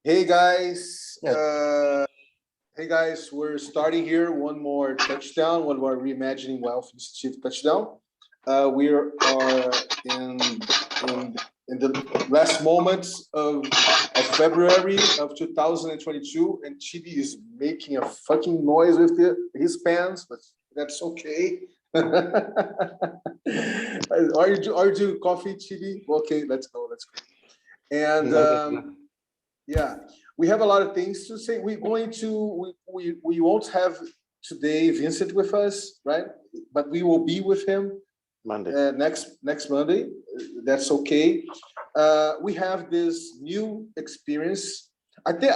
Hey guys, Yeah. we're starting here one more touchdown, one more Reimagining Wealth Institute touchdown. We are in the last moments of February of 2022, and Chibi is making a fucking noise with his pants, but that's okay. Are you doing coffee, Chibi? Okay, let's go. And yeah, we have a lot of things to say. We're going to we won't have today Vincent with us, right? But we will be with him Monday. next Monday. That's okay. We have this new experience. I think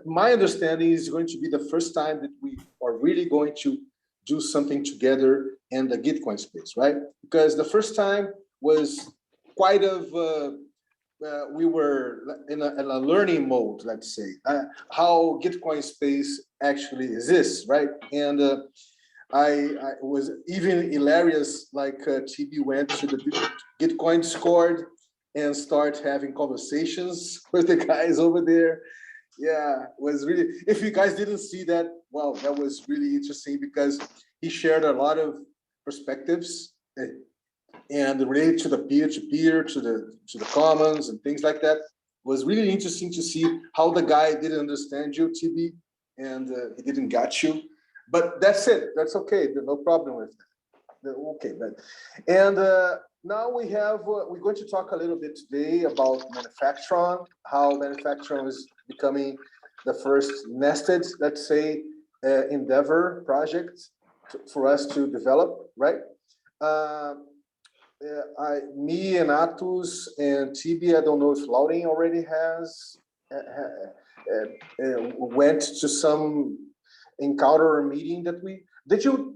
my understanding is going to be the first time that we are really going to do something together in the Gitcoin space, right? Because the first time was quite of we were in a learning mode, let's say, how Gitcoin space actually exists, right? And I was even hilarious, like TB went to the Gitcoin Discord and start having conversations with the guys over there. Yeah, it was really, if you guys didn't see that, wow, that was really interesting because he shared a lot of perspectives and related to the peer-to-peer, to the commons and things like that. It was really interesting to see how the guy didn't understand you, TB, and he didn't got you. But that's it. That's okay. There's no problem with that. Okay, but and now we're going to talk a little bit today about Manufacturetron, how Manufacturetron is becoming the first nested, let's say, endeavor project for us to develop, right? Uh, me and Atus and TB, I don't know if Lauren already has went to some encounter or meeting that we did you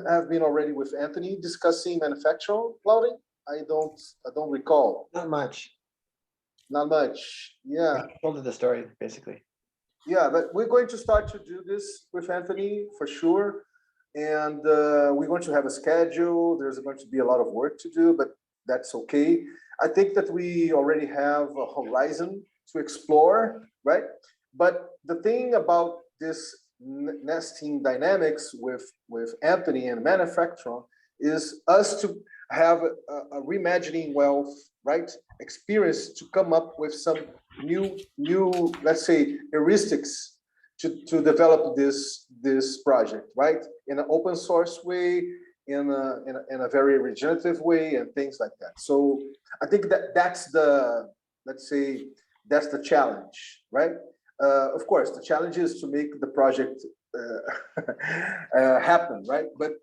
have been already with Anthony discussing manufacturing, Lauren? I don't recall. Not much. Not much. Yeah. I told the story basically. Yeah, but we're going to start to do this with Anthony for sure. And we're going to have a schedule. There's going to be a lot of work to do, but that's okay. I think that we already have a horizon to explore, right? But the thing about this nesting dynamics with Anthony and Manufacturetron is us to have a reimagining wealth, right, experience to come up with some new, let's say, heuristics to develop this project, right, in an open source way, in a very regenerative way, and things like that. So I think that's the, let's say, that's the challenge, right? Of course, the challenge is to make the project happen, right? But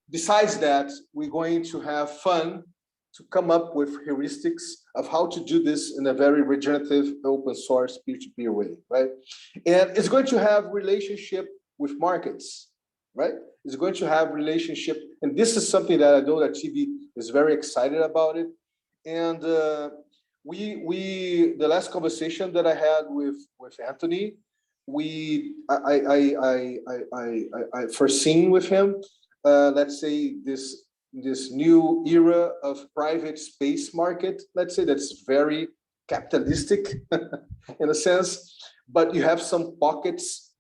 besides that, we're going to have fun to come up with heuristics of how to do this in a very regenerative, open source, peer-to-peer way, right? And it's going to have relationship with markets, right? It's going to have relationship, and this is something that I know that TV is very excited about it. And the last conversation that I had with Anthony, I foreseen with him, let's say this new era of private space market, let's say, that's very capitalistic in a sense, but you have some pockets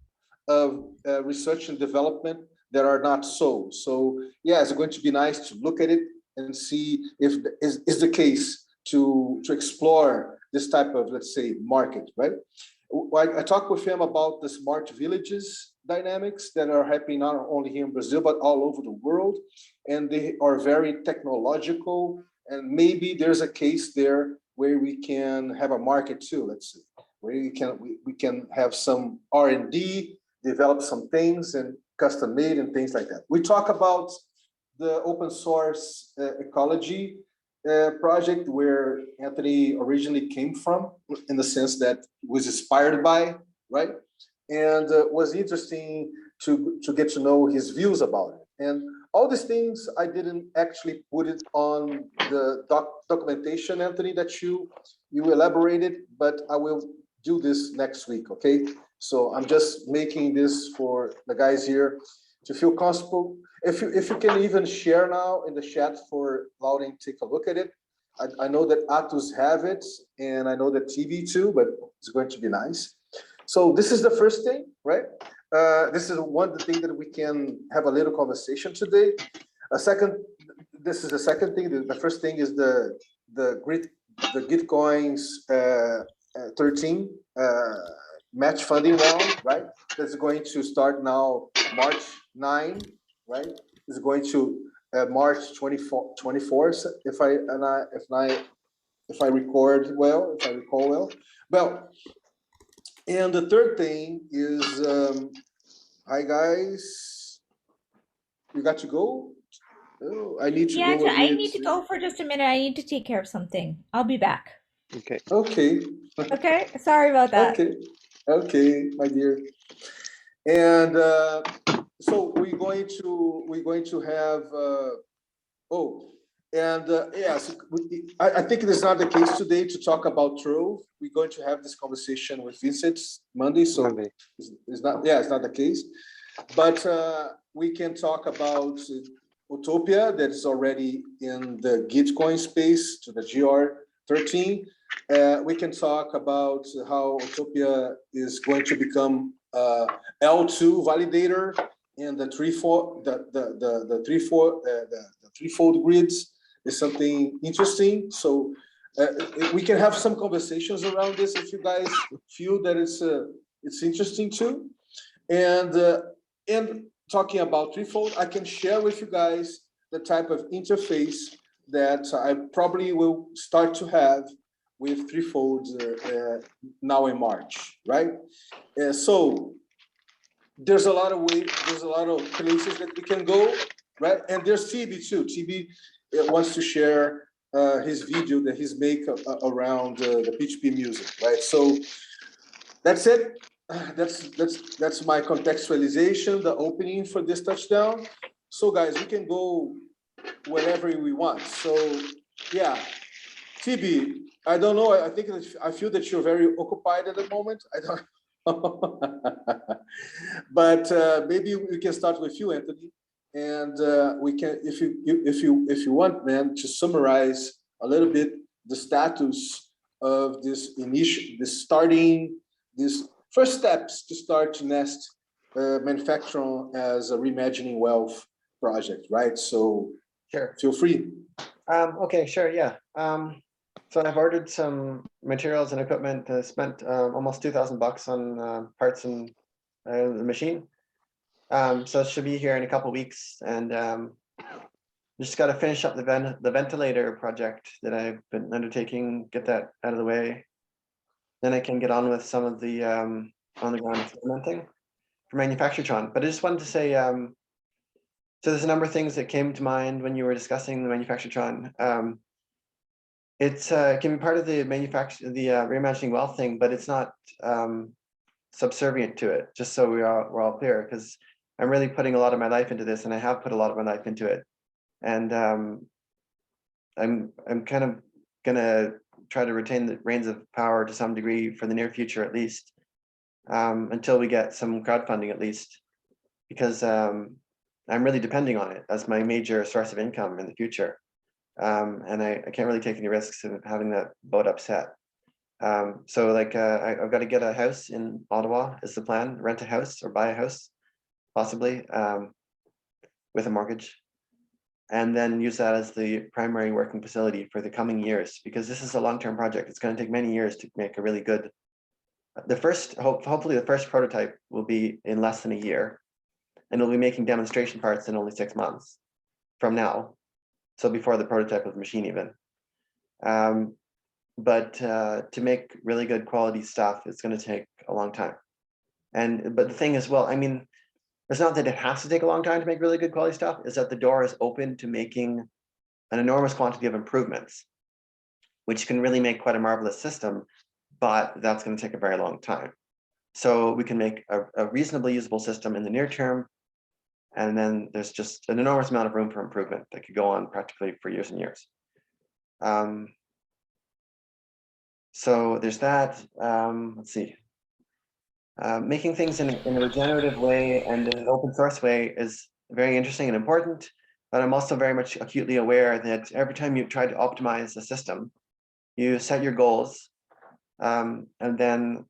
of research and development that are not so. So yeah, it's going to be nice to look at it and see if is the case to explore this type of, let's say, market, right? I talked with him about the smart villages dynamics that are happening not only here in Brazil, but all over the world. And they are very technological. And maybe there's a case there where we can have a market too, let's say, where we can have some R&D, develop some things and custom made and things like that. We talk about the open source ecology project where Anthony originally came from, in the sense that was inspired by, right? And was interesting to get to know his views about it. And all these things, I didn't actually put it on the documentation, Anthony, that you elaborated, but I will do this next week, okay? So I'm just making this for the guys here to feel comfortable. If you can even share now in the chat for Lauren, take a look at it. I know that Atos have it, and I know that TV too, but it's going to be nice. So this is the first thing, right? This is one thing that we can have a little conversation today. A second, this is the second thing. The first thing is the grid, the Gitcoins 13 match funding round, right? That's going to start now March 9, right? It's going to March 24th, if I record well, if I recall well. Well, and the third thing is, hi guys, you got to go? Oh, I need to Yeah, go a I bit. need to go for just a minute. I need to take care of something. I'll be back. Okay. Okay. Okay, sorry about that. Okay. Okay, my dear. And so we're going to have yes, I think it is not the case today to talk about Trove. We're going to have this conversation with Vincent Monday, so Monday. it's not the case. But we can talk about Utopia that is already in the Gitcoin space to the GR13. We can talk about how Utopia is going to become L2 validator in the threefold grids is something interesting. So we can have some conversations around this if you guys feel that it's interesting too. And talking about threefold, I can share with you guys the type of interface that I probably will start to have with threefold now in March, right? So there's a lot of places that we can go, right? And there's TB too. TB wants to share his video that he's make around the PHP music, right? So that's it. That's my contextualization, the opening for this touchdown. So guys, we can go wherever we want. So yeah, TB, I don't know. I feel that you're very occupied at the moment. I don't. But maybe we can start with you, Anthony, and we can, if you want, man, to summarize a little bit the status of this first steps to start to nest Manufacturetron as a reimagining wealth project, right? So Sure. feel free. Okay, sure, yeah. So I've ordered some materials and equipment, spent almost $2,000 on parts and the machine. So it should be here in a couple of weeks, and just got to finish up the ventilator project that I've been undertaking, get that out of the way. Then I can get on with some of the on-the-ground implementing for Manufacturetron. But I just wanted to say, so there's a number of things that came to mind when you were discussing the Manufacturetron. It's can be part of the reimagining wealth thing, but it's not subservient to it. Just so we're all clear, because I'm really putting a lot of my life into this, and I have put a lot of my life into it, and I'm kind of gonna try to retain the reins of power to some degree for the near future, at least, until we get some crowdfunding, at least, because I'm really depending on it as my major source of income in the future. And I can't really take any risks of having that boat upset. So like I've got to get a house in Ottawa is the plan, rent a house or buy a house, possibly, with a mortgage, and then use that as the primary working facility for the coming years, because this is a long-term project. It's going to take many years to make a really good, hopefully the first prototype will be in less than a year, and we'll be making demonstration parts in only 6 months from now. So before the prototype of the machine even. But to make really good quality stuff, it's going to take a long time. But the thing is, well, I mean, it's not that it has to take a long time to make really good quality stuff, is that the door is open to making an enormous quantity of improvements, which can really make quite a marvelous system, but that's going to take a very long time. So we can make a reasonably usable system in the near term, and then there's just an enormous amount of room for improvement that could go on practically for years and years. So there's that. Let's see. Making things in a regenerative way and in an open source way is very interesting and important. but I'm also very much acutely aware that every time you try to optimize a system, you set your goals, and then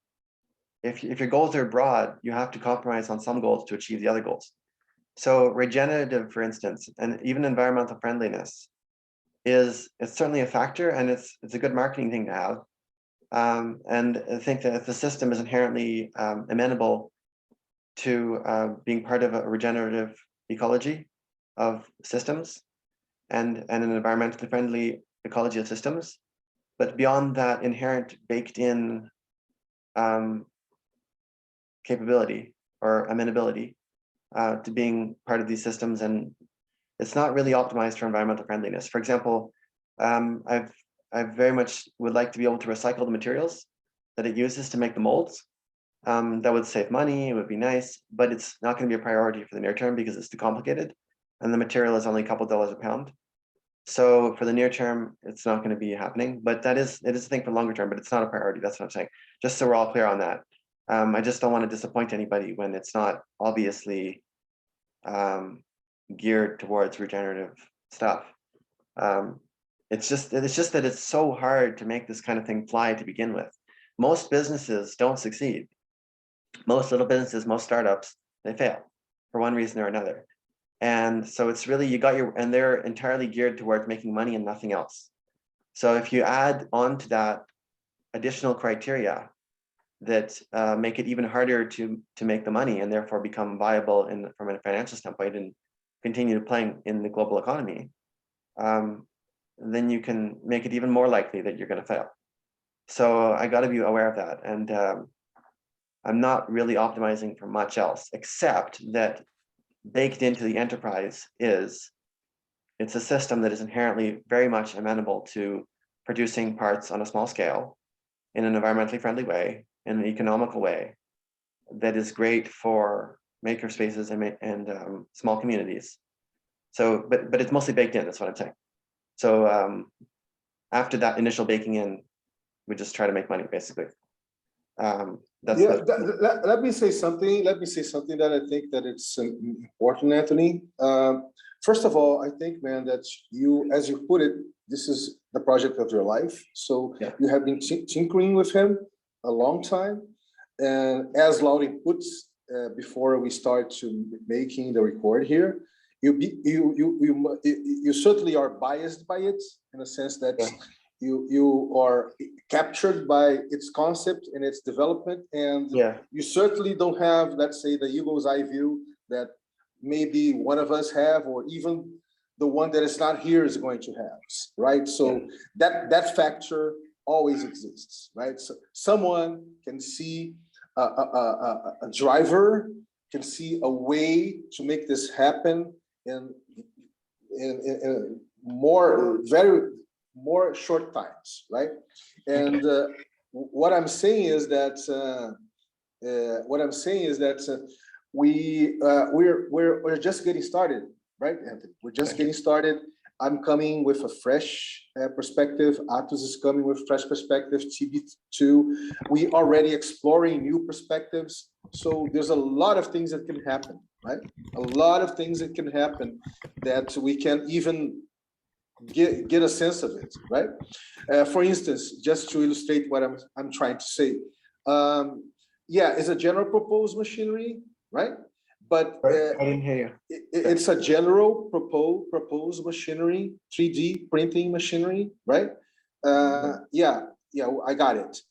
if your goals are broad, you have to compromise on some goals to achieve the other goals. So regenerative, for instance, and even environmental friendliness it's certainly a factor, and it's a good marketing thing to have. And I think that if the system is inherently amenable to being part of a regenerative ecology of systems and an environmentally friendly ecology of systems, but beyond that inherent baked in capability or amenability to being part of these systems, and it's not really optimized for environmental friendliness. For example, I very much would like to be able to recycle the materials that it uses to make the molds. That would save money, it would be nice, but it's not going to be a priority for the near term because it's too complicated and the material is only a couple dollars a pound. So for the near term, it's not going to be happening, but it is a thing for longer term, but it's not a priority. That's what I'm saying. Just so we're all clear on that. I just don't want to disappoint anybody when it's not obviously geared towards regenerative stuff. It's just that it's so hard to make this kind of thing fly to begin with. Most businesses don't succeed. Most little businesses, most startups, they fail for one reason or another. And so it's really, and they're entirely geared towards making money and nothing else. So if you add on to that additional criteria that make it even harder to make the money and therefore become viable from a financial standpoint and continue playing in the global economy, then you can make it even more likely that you're going to fail. So I got to be aware of that. And I'm not really optimizing for much else, except that baked into the enterprise it's a system that is inherently very much amenable to producing parts on a small scale in an environmentally friendly way, in an economical way, that is great for maker spaces and small communities. So, but it's mostly baked in, that's what I'm saying. So after that initial baking in, we just try to make money, basically. Let me say something. Let me say something that I think that it's important, Anthony. First of all, I think, man, that you, as you put it, this is the project of your life. So yeah, you have been tinkering with him a long time, and as Laurie puts, before we start to making the record here, you certainly are biased by it in a sense that. Yeah. You are captured by its concept and its development, and yeah, you certainly don't have, let's say, the eagle's eye view that maybe one of us have, or even the one that is not here is going to have, right? So yeah, that factor always exists, right? So someone can see a driver, can see a way to make this happen in more short times, right? And what I'm saying is that we're just getting started, right, Anthony? We're just getting started. I'm coming with a fresh perspective. Atos is coming with fresh perspective. TB2, we already exploring new perspectives. So there's a lot of things that can happen, right? A lot of things that can happen that we can't even get a sense of it, right? For instance, just to illustrate what I'm trying to say, yeah, it's a general proposed machinery, right? But I didn't hear you. It's a general proposed machinery, 3D printing machinery, right? Yeah, I got it.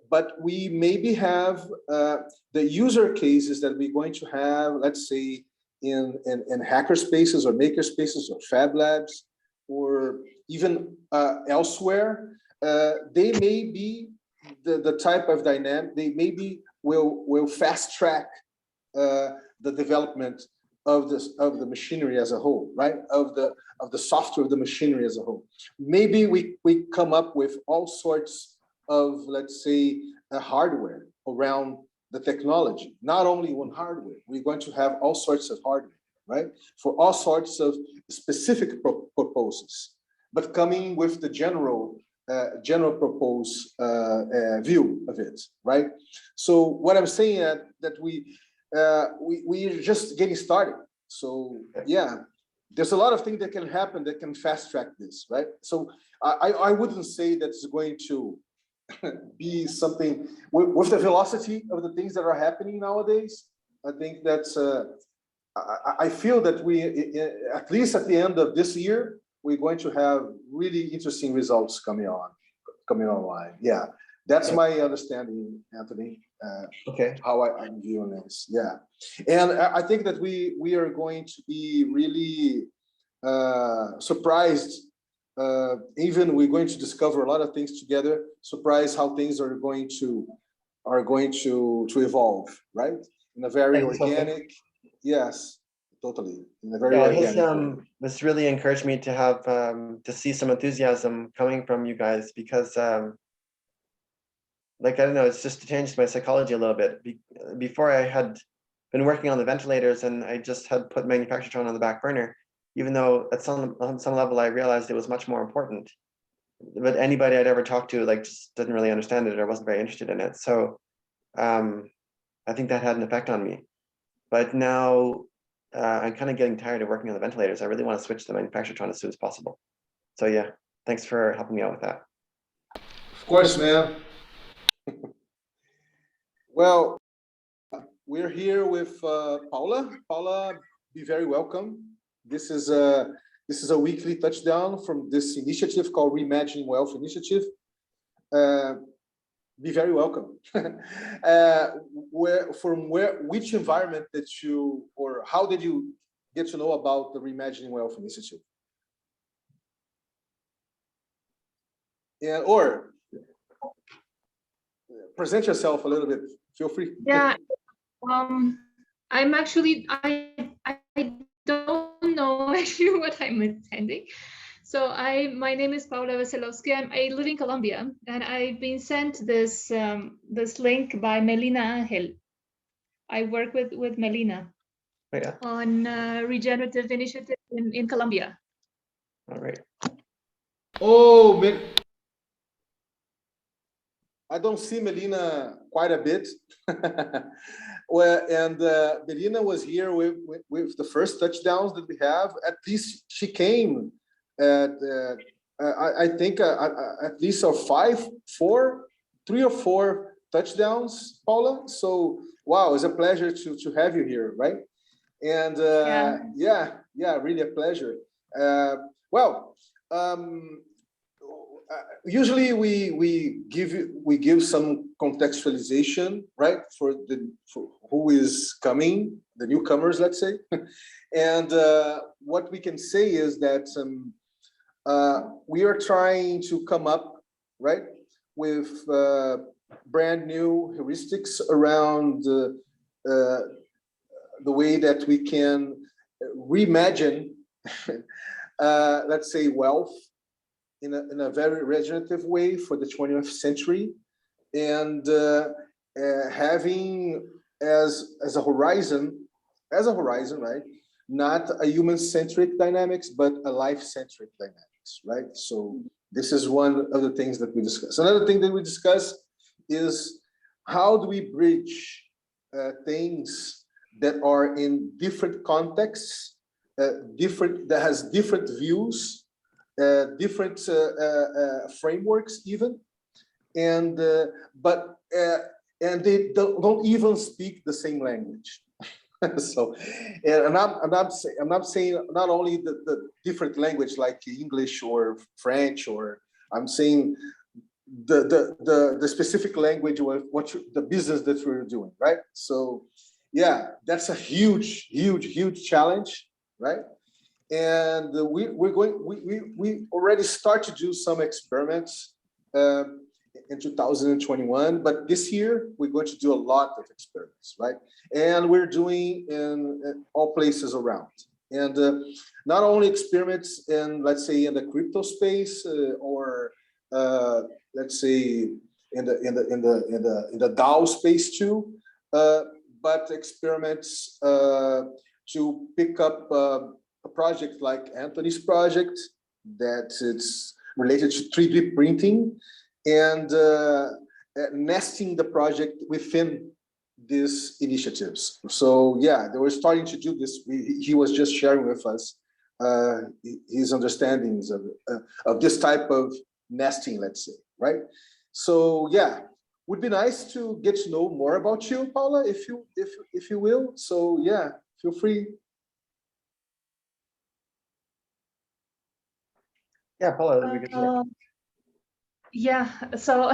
But we maybe have the user cases that we're going to have, let's say, in hacker spaces or maker spaces or fab labs, or even elsewhere, they may be the type of dynamic, they maybe will fast track the development of the machinery as a whole, right? Of the software of the machinery as a whole. Maybe we come up with all sorts of, let's say, hardware around the technology. Not only one hardware, we're going to have all sorts of hardware, right? For all sorts of specific proposals, but coming with the general propose view of it, right? So what I'm saying that we're just getting started. So yeah, there's a lot of things that can happen that can fast track this, right? So I wouldn't say that it's going to be something with the velocity of the things that are happening nowadays. I think that's I feel that we, at least at the end of this year, we're going to have really interesting results coming online. Yeah, that's my understanding, Anthony. Okay. How I'm viewing this. Yeah, and I think that we are going to be really surprised. Even we're going to discover a lot of things together. Surprised how things are going to evolve, right? In a very organic. Yes, totally. In a very organic way. This really encouraged me to have to see some enthusiasm coming from you guys, because like, I don't know, it's just changed my psychology a little bit. Before I had been working on the ventilators, and I just had put Manufacturetron on the back burner, even though on some level I realized it was much more important. But anybody I'd ever talked to like just didn't really understand it or wasn't very interested in it. So I think that had an effect on me. But now I'm kind of getting tired of working on the ventilators. I really want to switch to Manufacturetron as soon as possible. So yeah, thanks for helping me out with that. Of course, man. Well, we're here with Paula. Paula, be very welcome. This is a weekly touchdown from this initiative called Reimagining Wealth Initiative. Be very welcome. Which environment that you, or how did you get to know about the Reimagining Wealth Initiative? Yeah, or present yourself a little bit. Feel free. Yeah, I'm actually, I don't know actually what I'm attending. So my name is Paula Veselowski. I live in Colombia, and I've been sent this this link by Melina Angel. I work with Melina on regenerative initiative in Colombia. All right. Oh, I don't see Melina quite a bit. Well, and Melina was here with the first touchdowns that we have. At least she came at I think at least 3 or 4 touchdowns, Paula. So wow, it's a pleasure to have you here, right? And yeah, really a pleasure. Well. Usually we give some contextualization, right, for who is coming, the newcomers, let's say, and what we can say is that we are trying to come up, right, with brand new heuristics around the way that we can reimagine, let's say, wealth in a very regenerative way for the 20th century, and having as a horizon, right, not a human-centric dynamics, but a life-centric dynamics, right? So this is one of the things that we discuss. Another thing that we discuss is how do we bridge things that are in different contexts, that has different views, different frameworks even, and and they don't even speak the same language. So, and I'm not saying not only the different language like English or French, or I'm saying the specific language of the business that we're doing, right? So yeah, that's a huge challenge, right? And we already start to do some experiments in 2021, but this year we're going to do a lot of experiments, right? And we're doing in all places around, and not only experiments in, let's say, in the crypto space, or let's say in the DAO space too, but experiments to pick up a project like Anthony's project, that it's related to 3D printing, and nesting the project within these initiatives. So yeah, they were starting to do this. He was just sharing with us his understandings of this type of nesting, let's say, right? So yeah, would be nice to get to know more about you, Paula, if you will. So yeah, feel free. Yeah, Paula, that'd be good to hear. Yeah, so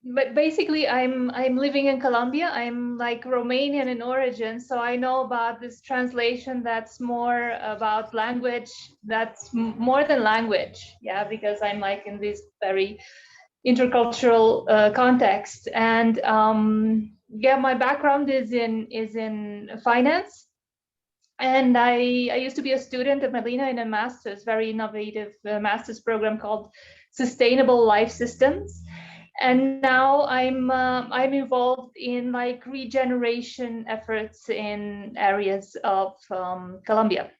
but basically I'm living in Colombia. I'm like Romanian in origin, so I know about this translation that's more about language, that's more than language. Yeah, because I'm like in this very intercultural context. And yeah, my background is in finance. And I used to be a student at Medina in a master's, very innovative master's program called Sustainable Life Systems. And now I'm involved in like regeneration efforts in areas of Colombia.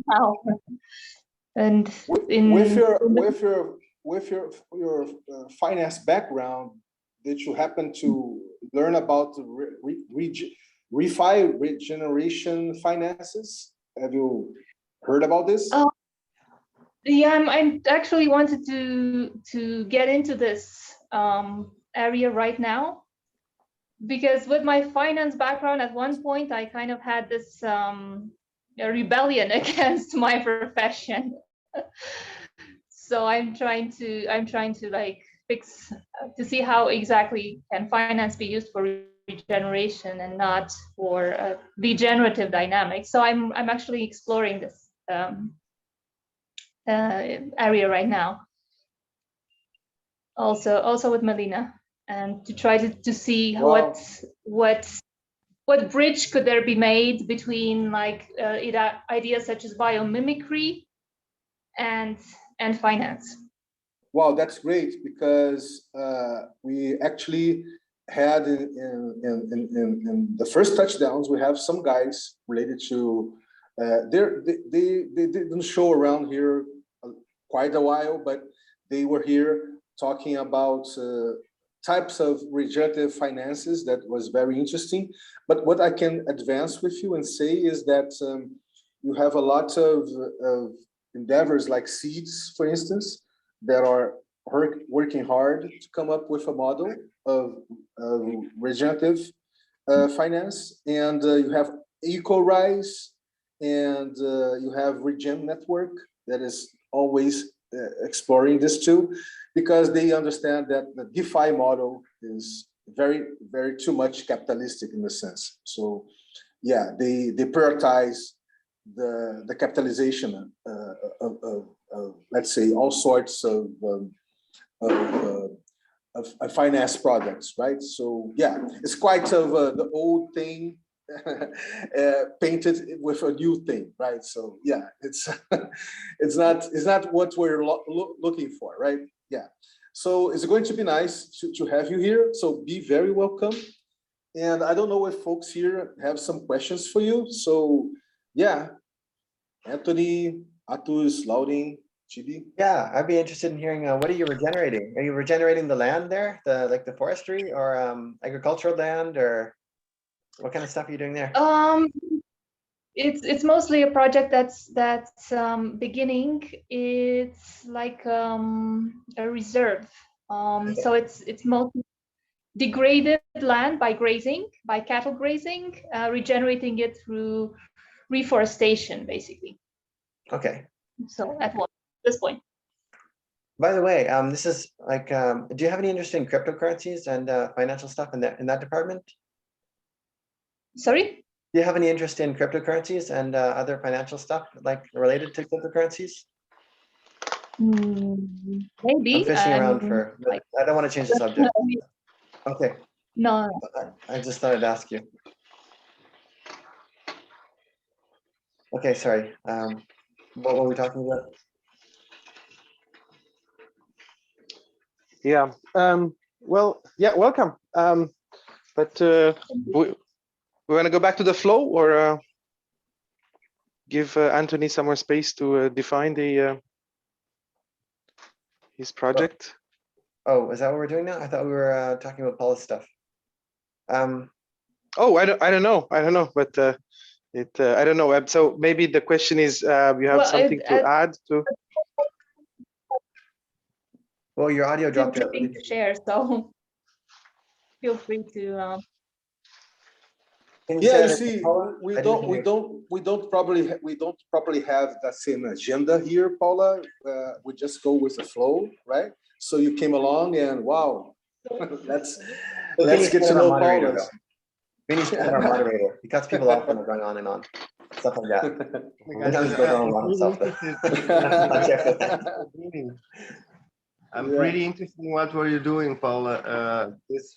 Wow. And with your finance background, did you happen to learn about refi regeneration finances? Have you heard about this? Yeah, I actually wanted to get into this area right now, because with my finance background, at one point I kind of had this a rebellion against my profession. So I'm trying to like fix to see how exactly can finance be used for regeneration and not for degenerative dynamics. So I'm actually exploring this area right now. Also with Melina, and to try to see Wow. what bridge could there be made between like ideas such as biomimicry and finance. Wow, that's great, because we actually had in the first touchdowns, we have some guys related to they didn't show around here quite a while, but they were here talking about types of regenerative finances. That was very interesting. But what I can advance with you and say is that you have a lot of endeavors like seeds, for instance, that are working hard to come up with a model of regenerative finance. And you have EcoRise, and you have Regen Network that is always exploring this too, because they understand that the DeFi model is very, very too much capitalistic in the sense. So yeah, they prioritize the capitalization of let's say all sorts of finance products, right? So yeah, it's quite of the old thing painted with a new thing, right? So yeah, it's it's not what we're looking for, right? Yeah. So it's going to be nice to have you here. So be very welcome. And I don't know if folks here have some questions for you. So yeah, Anthony, Atus, Laudin, Chibi. Yeah, I'd be interested in hearing what are you regenerating? Are you regenerating the land there, like the forestry or agricultural land, or what kind of stuff are you doing there? It's mostly a project that's beginning. It's like a reserve. So it's mostly degraded land by grazing, by cattle grazing, regenerating it through reforestation, basically. Okay. So at this point. By the way, this is like, do you have any interest in cryptocurrencies and financial stuff in that department? Sorry? Do you have any interest in cryptocurrencies and other financial stuff like related to cryptocurrencies? Maybe. I'm fishing around for, like, I don't want to change the subject. Okay. No. I just thought I'd ask you. Okay, sorry. What were we talking about? Yeah. Well, yeah, welcome. But we want to go back to the flow, or give Anthony some more space to define his project. Oh, is that what we're doing now? I thought we were talking about Paula's stuff. Oh, I don't know. I don't know, but I don't know. So maybe the question is, you have Well, something to add to? Well, your audio dropped out. willing to share, so feel free to. Can Yeah, say you that see, again, Paula? we I don't, didn't we hear. don't, we don't properly have that same agenda here, Paula. We just go with the flow, right? So you came along and wow, let's So let's Vinny's get kind to of our know moderator, Paula. though. Vinny's kind of our moderator. He cuts people off when they're going on and on, stuff like that. Sometimes he goes on a lot himself. I'll check with that. I'm Yeah. pretty interested in what were you doing, Paula. This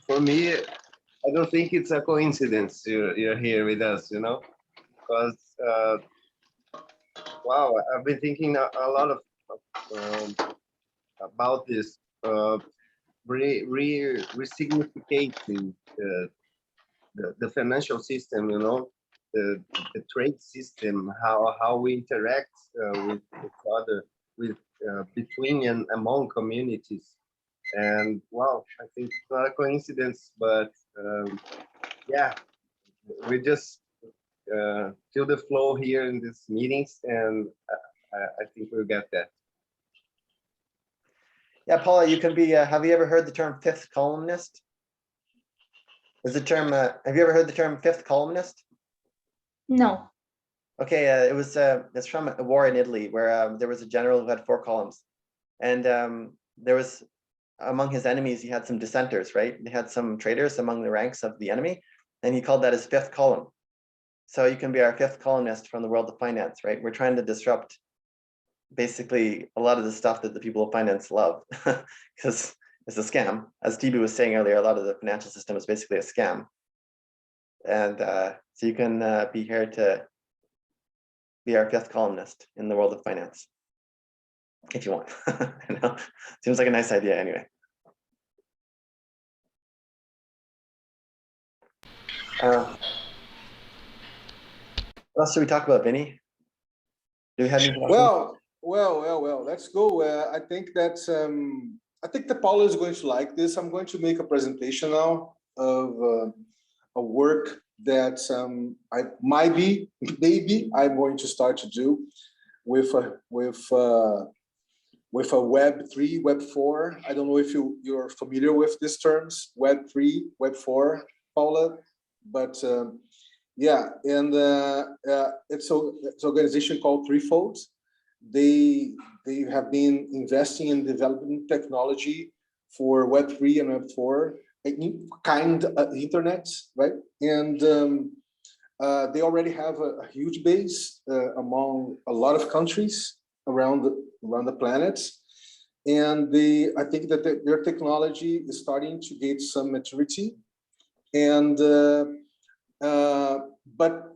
for me. I don't think it's a coincidence you're here with us, you know, because wow, I've been thinking a lot of about this, resignificating the financial system, you know, the trade system, how we interact with each other, with between and among communities. And wow, I think it's not a coincidence, but yeah, we just feel the flow here in these meetings, and I think we'll get that. Yeah, Paula, you can be. Have you ever heard the term fifth columnist? Is the term? Have you ever heard the term fifth columnist? No. Okay, it's from a war in Italy where there was a general who had 4 columns, and there was among his enemies he had some dissenters, right? They had some traitors among the ranks of the enemy, and he called that his fifth column. So you can be our fifth columnist from the world of finance, right? We're trying to disrupt basically a lot of the stuff that the people of finance love, because it's a scam. As TB was saying earlier, a lot of the financial system is basically a scam. And so you can be here to be our fifth columnist in the world of finance, if you want. You know? Seems like a nice idea anyway. What else should we talk about, Vinny? Do we have any questions? Well. Let's go. I think that Paula is going to like this. I'm going to make a presentation now of a work that I might be, maybe I'm going to start to do with a Web3, Web4. I don't know if you're familiar with these terms, Web3, Web4, Paula, but yeah, and it's an organization called Threefold. They have been investing in developing technology for Web3 and Web4, kind of internet, right? And they already have a huge base among a lot of countries around the planet. And I think that their technology is starting to get some maturity. And but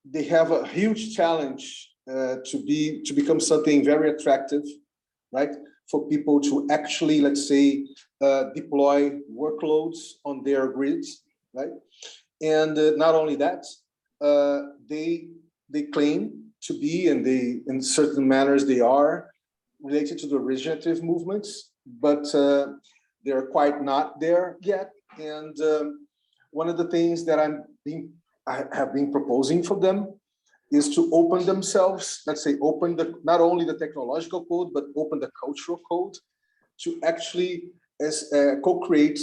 they have a huge challenge to become something very attractive, right? For people to actually, let's say, deploy workloads on their grids, right? And not only that, they claim to be, and they, in certain manners, they are related to the regenerative movements, but they're quite not there yet. And one of the things that I have been proposing for them is to open themselves, let's say, open not only the technological code, but open the cultural code to actually co-create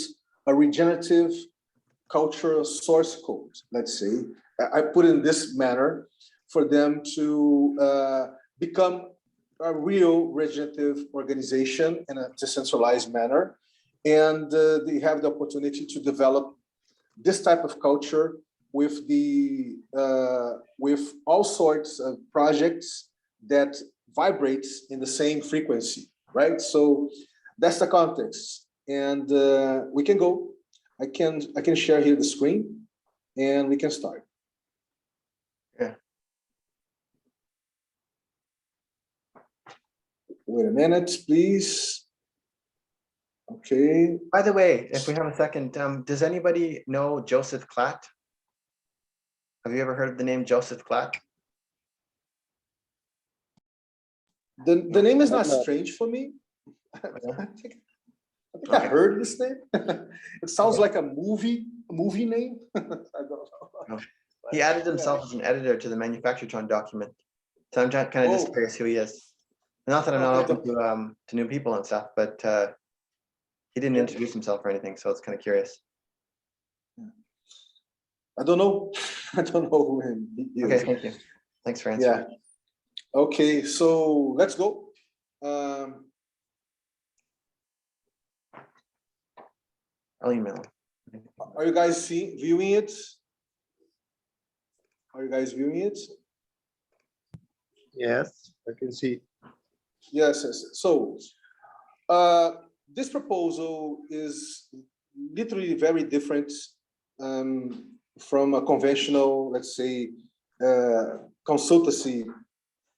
a regenerative cultural source code, let's say. I put in this manner for them to become a real regenerative organization in a decentralized manner. And they have the opportunity to develop this type of culture with with all sorts of projects that vibrates in the same frequency, right? So that's the context. And we can go. I can share here the screen and we can start. Yeah. Wait a minute, please. Okay. By the way, if we have a second, does anybody know Joseph Klatt? Have you ever heard of the name Joseph Klatt? The name is not strange for me. I think I heard this name. It sounds like a movie name. I don't know. He added himself as an editor to the Manufacturetron document. So I'm kind of just Oh. curious who he is. Not that I'm not Okay. open to new people and stuff, but he didn't introduce himself or anything, so it's kind of curious. I don't know. I don't know who he is. Okay, thank you. Thanks for answering. Yeah. Okay, so let's go. I'll email. Are you guys viewing it? Are you guys viewing it? Yes, I can see. Yes, yes. So this proposal is literally very different from a conventional, let's say, consultancy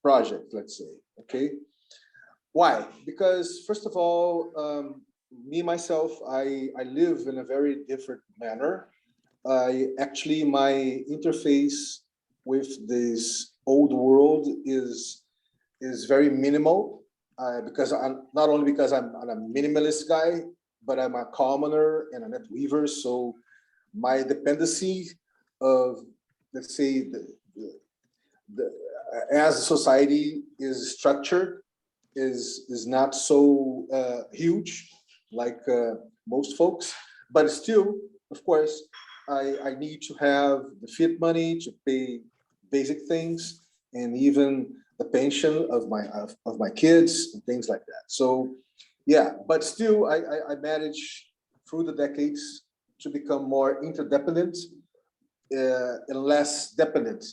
project, let's say, okay? Why? Because first of all, me, myself, I live in a very different manner. Actually, my interface with this old world is very minimal because I'm not only because I'm a minimalist guy, but I'm a commoner and a net weaver. So my dependency of, let's say, as a society is structured is not so huge like most folks, but still, of course, I need to have the fiat money to pay basic things and even the pension of my kids and things like that. So yeah, but still I manage through the decades to become more interdependent and less dependent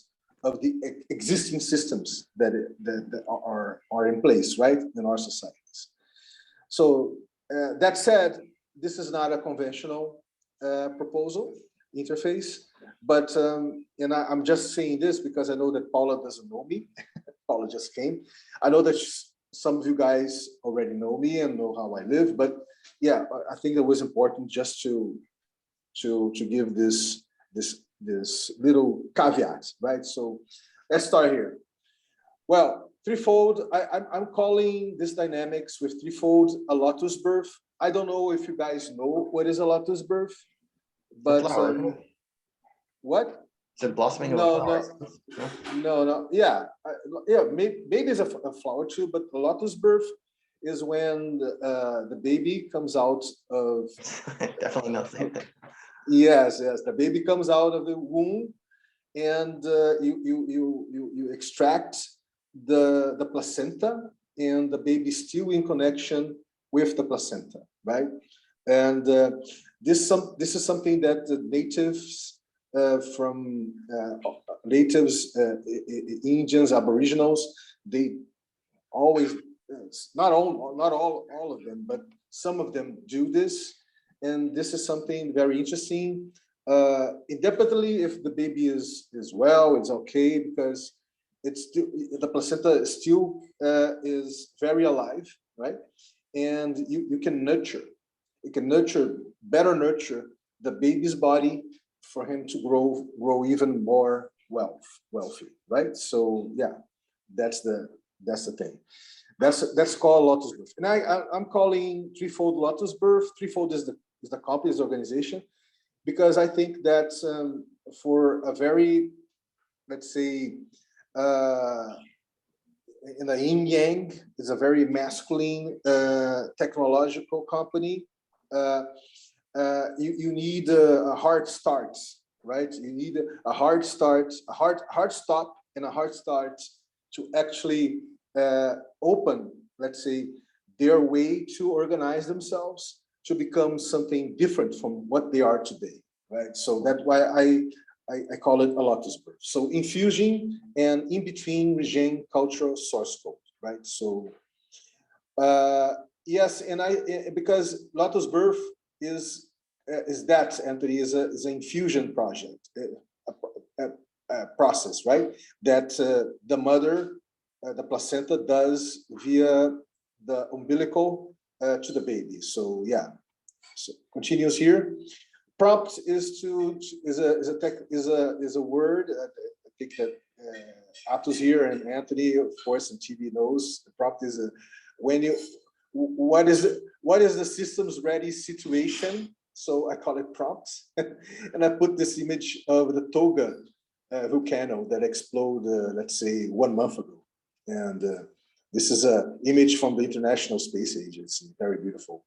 of the existing systems that are in place, right, in our societies. So that said, this is not a conventional proposal interface, but and I'm just saying this because I know that Paula doesn't know me. Paula just came. I know that some of you guys already know me and know how I live, but yeah, I think it was important just to give this little caveat, right? So let's start here. Well, threefold, I'm calling this dynamics with threefold a lotus birth. I don't know if you guys know what is a lotus birth, but what? Is it blossoming of No, a flower? no. Yeah, yeah. Maybe it's a flower too, but the lotus birth is when the baby comes out of. Definitely not the same thing. Yes, the baby comes out of the womb, and you extract the placenta, and the baby still in connection with the placenta, right? And this is something that the natives from natives, Indians, Aboriginals, they always, not all of them, but some of them do this, and this is something very interesting. Independently, if the baby is well, it's okay because it's still, the placenta still is very alive, right? And you can nurture, better nurture the baby's body for him to grow even more wealthy, right? So yeah, that's the thing. That's called lotus birth, and I'm calling threefold lotus birth. Threefold is the company's organization, because I think that for a very, let's say, in the yin yang, is a very masculine technological company. You need a hard start, right? You need a hard start, a hard stop, and a hard start to actually open, let's say, their way to organize themselves to become something different from what they are today, right? So that's why I call it a lotus birth. So infusing and in between regime cultural source code, right? So yes, and because lotus birth is that, Anthony, is an infusion project, a process, right? That the mother, the placenta does via the umbilical to the baby. So yeah, so continues here. Prompt is a word. I think that Atos here and Anthony, of course, and TV knows. The prompt is when what is the systems ready situation? So I call it prompts, and I put this image of the Toga volcano that exploded, let's say, 1 month ago, and this is an image from the International Space Agency, very beautiful.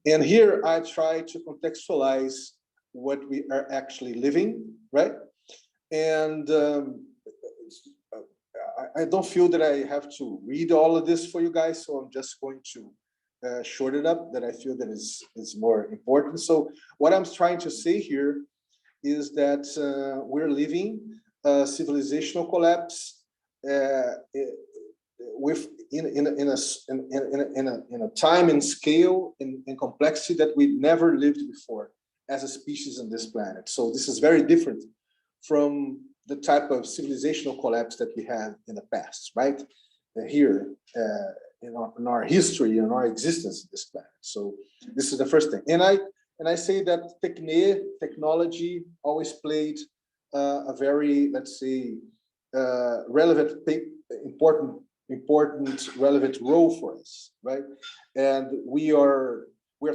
And here I try to contextualize what we are actually living, right? And I don't feel that I have to read all of this for you guys, so I'm just going to short it up, that I feel that is more important. So what I'm trying to say here is that we're living a civilizational collapse with in a time and scale and complexity that we never lived before as a species on this planet. So this is very different from the type of civilizational collapse that we had in the past, right? Here in our history, in our existence in this planet. So this is the first thing. And I say that technology always played a very, let's say, relevant, important, relevant role for us, right? And we're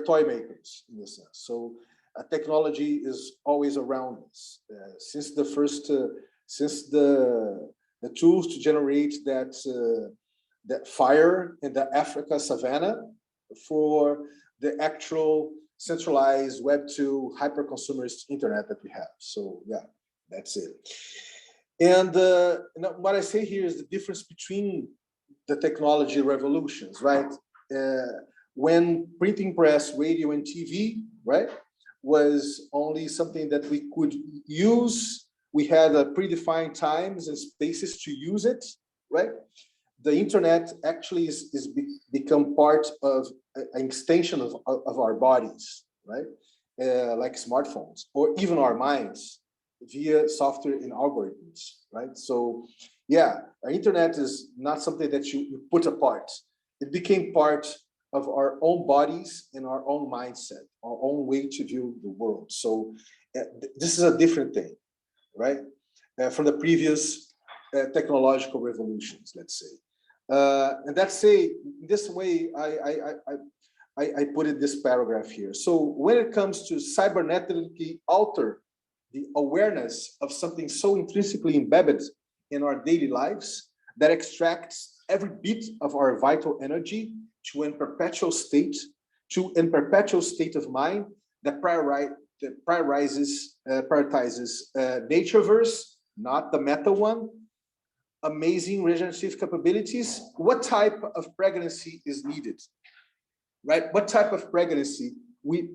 toy makers in a sense. So technology is always around us. Since the first, since the tools to generate that fire in the Africa savanna, for the actual centralized Web2 hyper-consumerist internet that we have. So yeah, that's it. And what I say here is the difference between the technology revolutions, right? When printing press, radio, and TV, right, was only something that we could use. We had predefined times and spaces to use it, right? The internet actually is become part of an extension of our bodies, right? Like smartphones, or even our minds via software and algorithms, right? So yeah, our internet is not something that you put apart. It became part of our own bodies and our own mindset, our own way to view the world. So this is a different thing, right? From the previous technological revolutions, let's say. And that's say, this way, I put in this paragraph here. So when it comes to cybernetically alter the awareness of something so intrinsically embedded in our daily lives that extracts every bit of our vital energy to a perpetual state of mind that prioritizes natureverse, not the meta one, amazing regenerative capabilities. What type of pregnancy is needed, right? What type of pregnancy we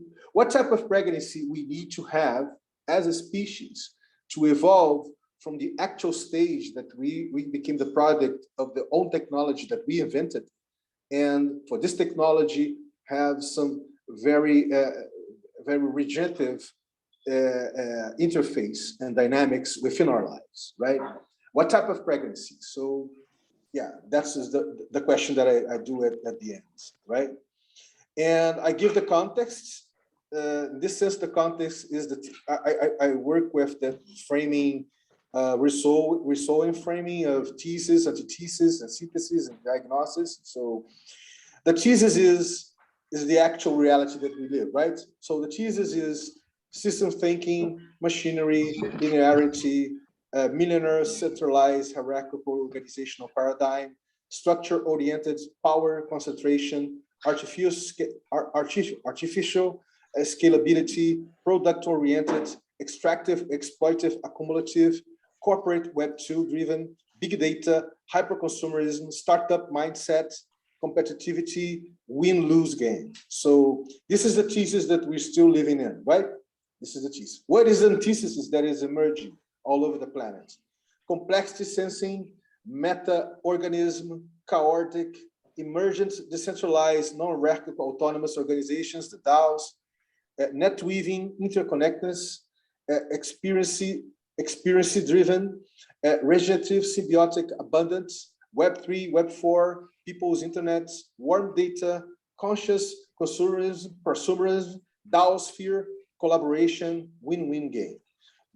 need to have as a species to evolve from the actual stage that we became the product of the own technology that we invented, and for this technology have some very regenerative interface and dynamics within our lives, right? What type of pregnancy? So yeah, that's the question that I do at the end, right? And I give the context. In this sense, the context is that I work with the framing, Rousseauian framing of thesis, antithesis, and synthesis and diagnosis. So the thesis is the actual reality that we live, right? So the thesis is system thinking, machinery, linearity, millionaire centralized hierarchical organizational paradigm, structure-oriented power concentration, artificial scalability, product-oriented, extractive, exploitive, accumulative, corporate Web2 driven, big data, hyper-consumerism, startup mindset, competitivity, win-lose game. So this is the thesis that we're still living in, right? This is the thesis. What is the antithesis that is emerging all over the planet? Complexity sensing, meta-organism, chaotic, emergent, decentralized, non-hierarchical autonomous organizations, the DAOs, net weaving, interconnectedness, experience-driven, regenerative, symbiotic, abundance, Web3, Web4, people's internet, warm data, conscious consumerism, DAO sphere, collaboration, win-win game.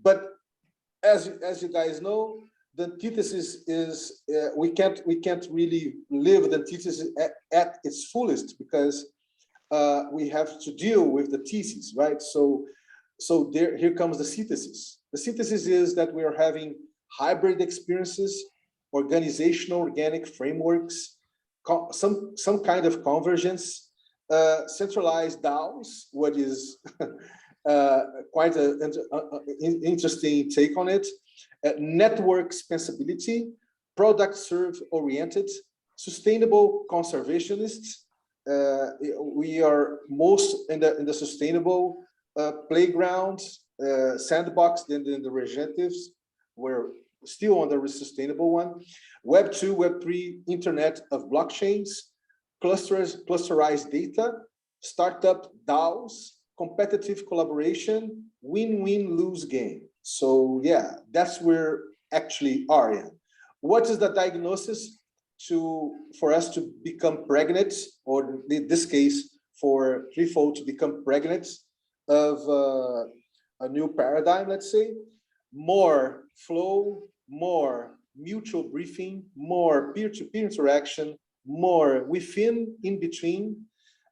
But as you guys know, the antithesis is we can't really live the antithesis at its fullest, because we have to deal with the thesis, right? So here comes the synthesis. The synthesis is that we are having hybrid experiences, organizational organic frameworks, some kind of convergence, centralized DAOs, what is quite an interesting take on it, network expansibility, product serve oriented, sustainable conservationists. We are most in the sustainable playground, sandbox, then the regenerative. We're still on the sustainable one. Web 2, Web 3, internet of blockchains, clusterized data, startup DAOs, competitive collaboration, win-win lose game. So yeah, that's where actually are in. What is the diagnosis for us to become pregnant, or in this case, for Threefold to become pregnant of a new paradigm, let's say? More flow, more mutual briefing, more peer-to-peer interaction, more within, in between,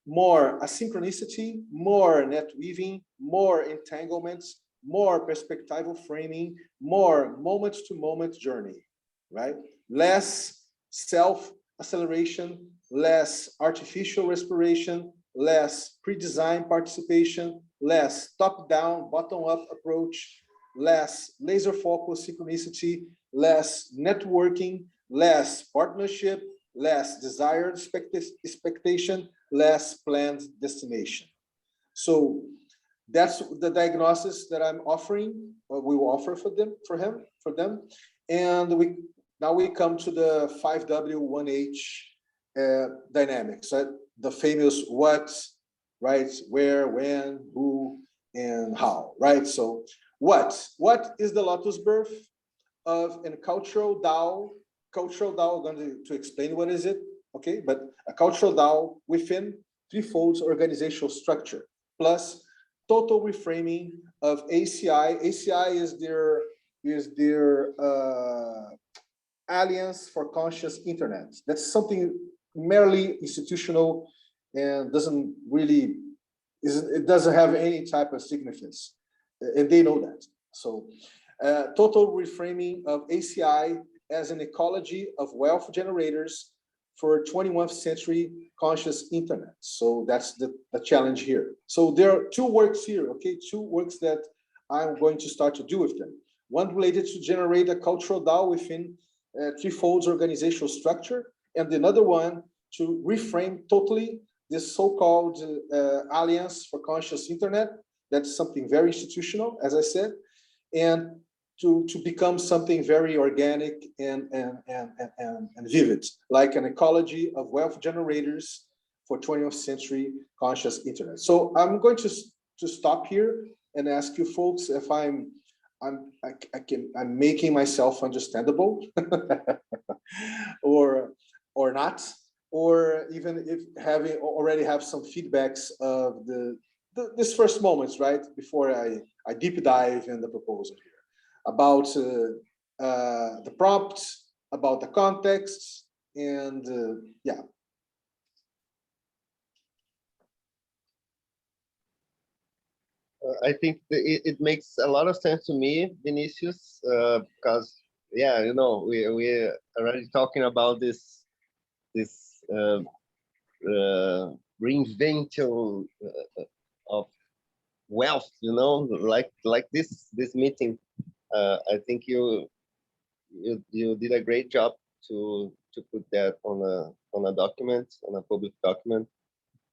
more asynchronicity, more net weaving, more entanglements, more perspectival framing, more moment-to-moment journey, right? Less self-acceleration, less artificial respiration, less pre-design participation, less top-down, bottom-up approach, less laser focus synchronicity, less networking, less partnership, less desired expectation, less planned destination. So that's the diagnosis that I'm offering, or we will offer for them. And now we come to the 5W1H dynamics, right? The famous what, right? Where, when, who, and how, right? So what is the lotus birth of a cultural DAO? Cultural DAO, I'm going to explain what is it, okay? But a cultural DAO within Threefold's organizational structure, plus total reframing of ACI. ACI is their Alliance for Conscious Internet. That's something merely institutional and it doesn't have any type of significance, and they know that. So total reframing of ACI as an ecology of wealth generators for 21st century conscious internet. So that's the challenge here. So there are two works here, okay? Two works that I'm going to start to do with them. One related to generate a cultural DAO within Threefold's organizational structure, and another one to reframe totally this so-called Alliance for Conscious Internet. That's something very institutional, as I said, and to become something very organic and vivid, like an ecology of wealth generators for 20th century conscious internet. So I'm going to stop here and ask you folks if I'm making myself understandable or not, or even if already have some feedbacks of this first moments, right? Before I deep dive in the proposal here about the prompt, about the context, and yeah. I think it makes a lot of sense to me, Vinicius, because yeah, you know, we're already talking about this reinvention of wealth, you know, like this meeting. I think you did a great job to put that on a document, on a public document.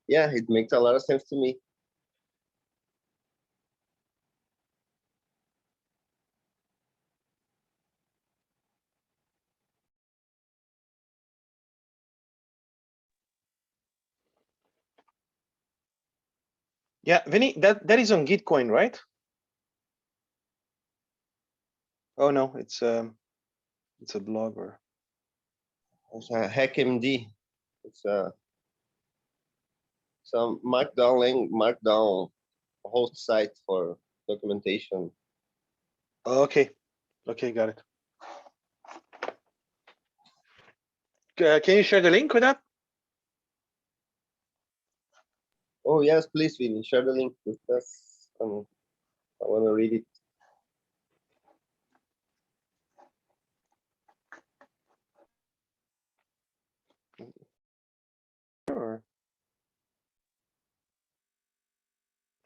Yeah, it makes a lot of sense to me. Yeah, Vinny, that is on Gitcoin, right? Oh no, it's a blog or It's a HackMD. It's some markdown host site for documentation. okay, got it. Can you share the link with that? Oh, yes, please, Vinny, share the link with us. I want to read it. Sure.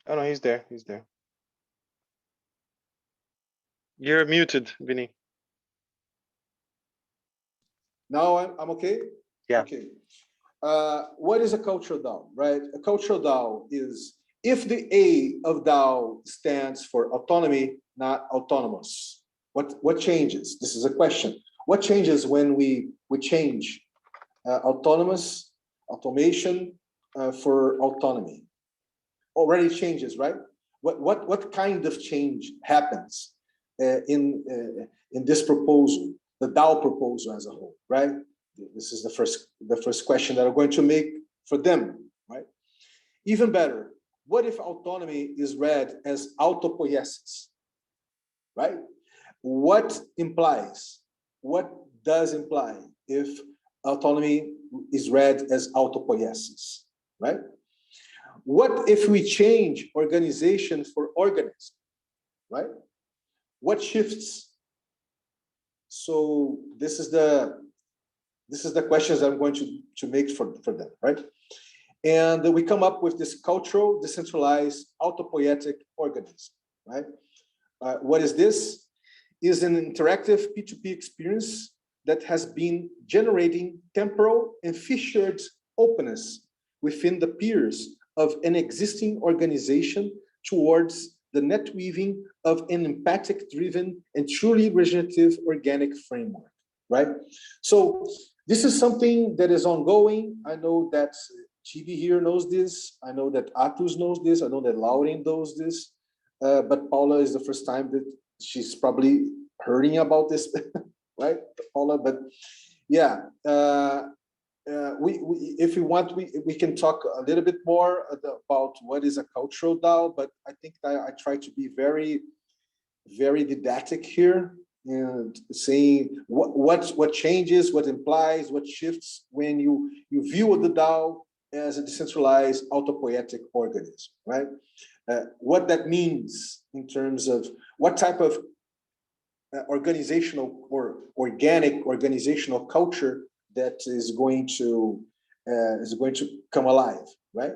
Oh no, he's there. He's there. You're muted, Vinny. Now I'm okay? Yeah. Okay. What is a cultural DAO, right? A cultural DAO is if the A of DAO stands for autonomy, not autonomous. What changes? This is a question. What changes when we change autonomous, automation for autonomy? Already changes, right? What kind of change happens in this proposal, the DAO proposal as a whole, right? This is the first question that I'm going to make for them, right? Even better, what if autonomy is read as autopoiesis, right? What does imply if autonomy is read as autopoiesis, right? What if we change organization for organism, right? What shifts? So this is the questions I'm going to make for them, right? And we come up with this cultural, decentralized, autopoietic organism, right? What is this? Is an interactive P2P experience that has been generating temporal and fissured openness within the peers of an existing organization towards the net weaving of an empathic-driven and truly regenerative organic framework, right? So this is something that is ongoing. I know that Chibi here knows this. I know that Atus knows this. I know that Lauren knows this. But Paula is the first time that she's probably hearing about this, right, Paula? But yeah, if we want, we can talk a little bit more about what is a cultural DAO. But I think I try to be very, very didactic here and saying what changes, what implies, what shifts when you view the DAO as a decentralized autopoietic organism, right? What that means in terms of what type of organizational or organic organizational culture that is going to come alive, right?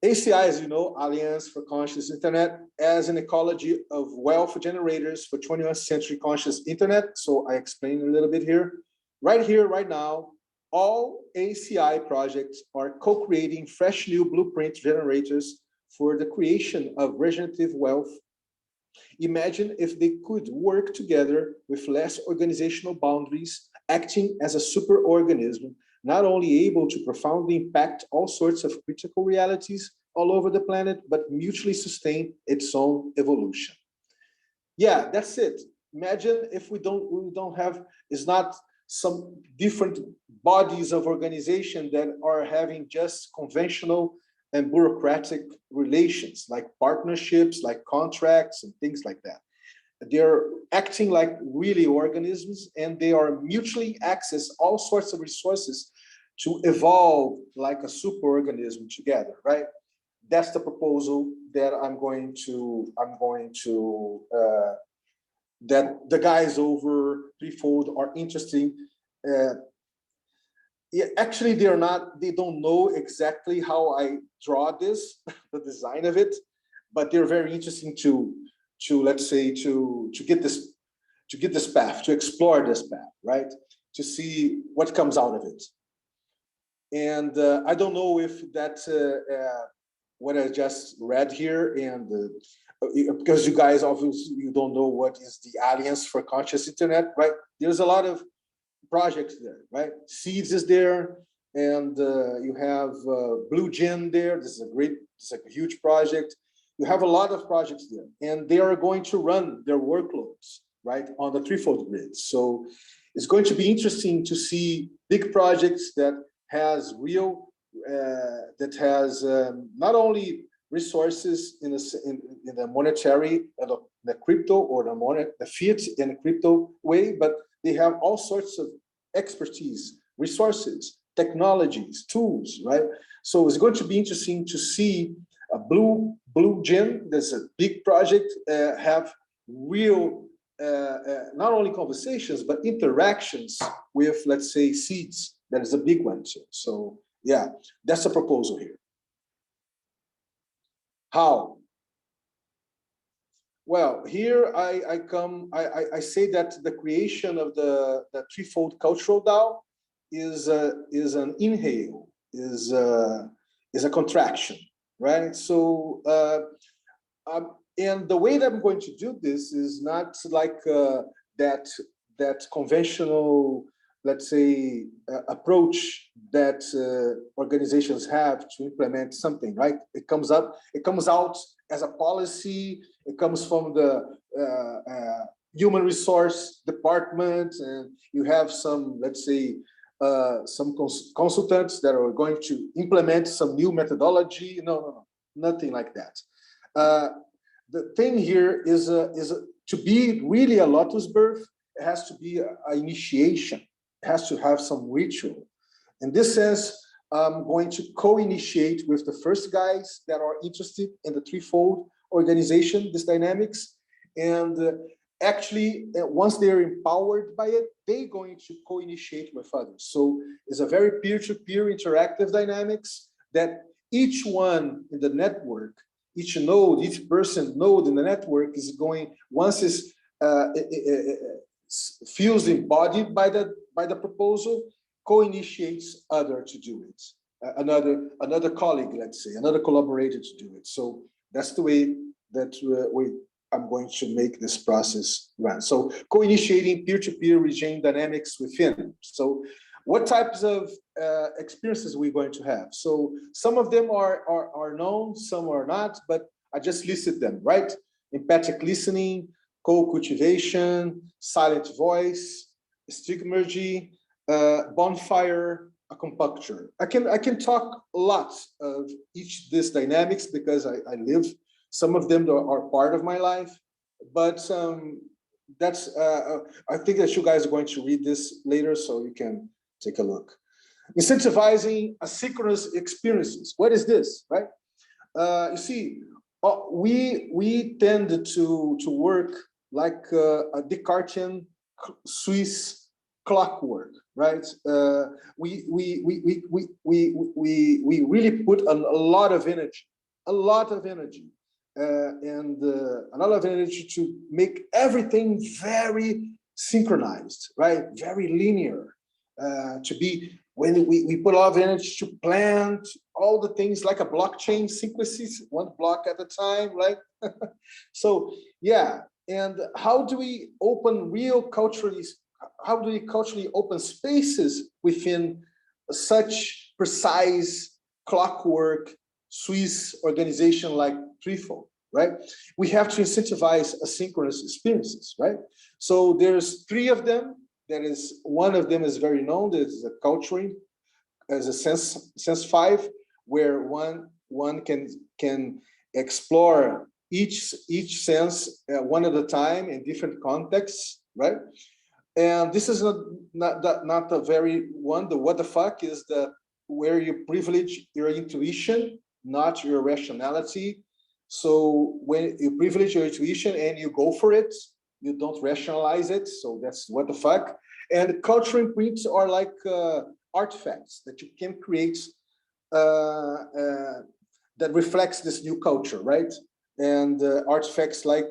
ACI, as you know, Alliance for Conscious Internet, as an ecology of wealth generators for 21st century conscious internet. So I explained a little bit here, right now. All ACI projects are co-creating fresh new blueprint generators for the creation of regenerative wealth. Imagine if they could work together with less organizational boundaries, acting as a superorganism, not only able to profoundly impact all sorts of critical realities all over the planet, but mutually sustain its own evolution. Yeah, that's it. Imagine if we don't have, it's not some different bodies of organization that are having just conventional and bureaucratic relations, like partnerships, like contracts and things like that. They're acting like really organisms, and they are mutually access all sorts of resources to evolve like a superorganism together, right? That's the proposal that I'm going to that the guys over Threefold are interested. Yeah, actually, they don't know exactly how I draw this, the design of it, but they're very interesting to let's say to get this path, to explore this path, right? To see what comes out of it. And I don't know if that what I just read here, and because you guys obviously you don't know what is the Alliance for Conscious Internet, right? There's a lot of projects there, right? Seeds is there, and you have Blue Gin there. This is a huge project. You have a lot of projects there, and they are going to run their workloads, right, on the Threefold grid. So it's going to be interesting to see big projects that has real, not only resources in the monetary, the crypto or the fiat and crypto way, but they have all sorts of expertise, resources, technologies, tools, right? So it's going to be interesting to see a Blue Gym, there's a big project, have real, not only conversations, but interactions with, let's say, seeds. That is a big one too. So yeah, that's a proposal here. How? Well, here I say that the creation of the threefold cultural DAO is an inhale, is a contraction, right? So and the way that I'm going to do this is not like that conventional, let's say, approach that organizations have to implement something, right? It comes out as a policy. It comes from the human resource department, and you have some, let's say, some consultants that are going to implement some new methodology. No, nothing like that. The thing here is to be really a lotus birth, it has to be an initiation. It has to have some ritual. In this sense, I'm going to co-initiate with the first guys that are interested in the threefold organization, this dynamics. And actually, once they're empowered by it, they're going to co-initiate with others. So it's a very peer-to-peer interactive dynamics that each one in the network, each node, each person node in the network is going, once it's feels embodied by the proposal, co-initiates other to do it. Another colleague, let's say, another collaborator to do it. So that's the way that I'm going to make this process run. So co-initiating peer-to-peer regime dynamics within. So what types of experiences are we going to have? So some of them are known, some are not, but I just listed them, right? Empathic listening, co-cultivation, silent voice, stigmergy, bonfire, acupuncture. I can talk a lot of each of these dynamics because I live. Some of them are part of my life, but that's. I think that you guys are going to read this later, so you can take a look. Incentivizing asynchronous experiences. What is this, right? You see, we tend to work like a Descartesian Swiss clockwork, right? We really put a lot of energy, and a lot of energy to make everything very synchronized, right? Very linear. To be, when we put a lot of energy to plan all the things like a blockchain sequences, one block at a time, right? So yeah, and how do we open how do we culturally open spaces within such precise clockwork Swiss organization like Threefold, right? We have to incentivize asynchronous experiences, right? So there's three of them. One of them is very known. There's a culturing as a sense 5, where one can explore each sense one at a time in different contexts, right? And this is not a very one. The what the fuck is where you privilege your intuition, not your rationality. So when you privilege your intuition and you go for it, you don't rationalize it. So that's what the fuck. And cultural imprints are like artifacts that you can create that reflects this new culture, right? And artifacts like,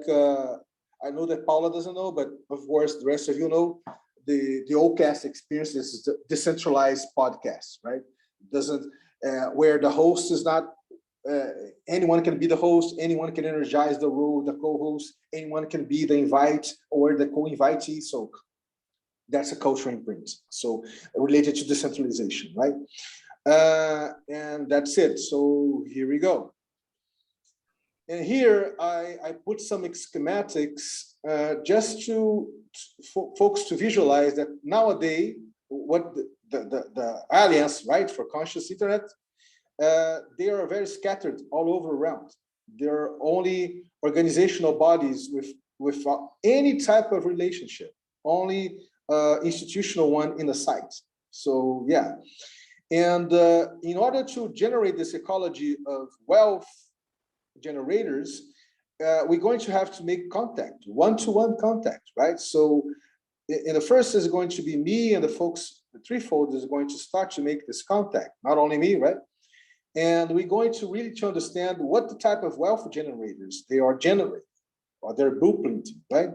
I know that Paula doesn't know, but of course the rest of you know, the OCAST experience is a decentralized podcast, right? Doesn't, where the host is not, anyone can be the host, anyone can energize the role, the co-host, anyone can be the invite or the co-invitee. So that's a cultural imprint. So related to decentralization, right? And that's it. So here we go. And here I put some schematics just for folks to visualize that nowadays what the Alliance, right, for Conscious Internet they are very scattered all over around. There are only organizational bodies with any type of relationship, only institutional one in the site. So yeah, and in order to generate this ecology of wealth generators, we're going to have to make contact, one-to-one contact, right? So in the first is going to be me and the folks, the threefold is going to start to make this contact, not only me, right? And we're going to really to understand what the type of wealth generators they are generating or they're blueprinting, right?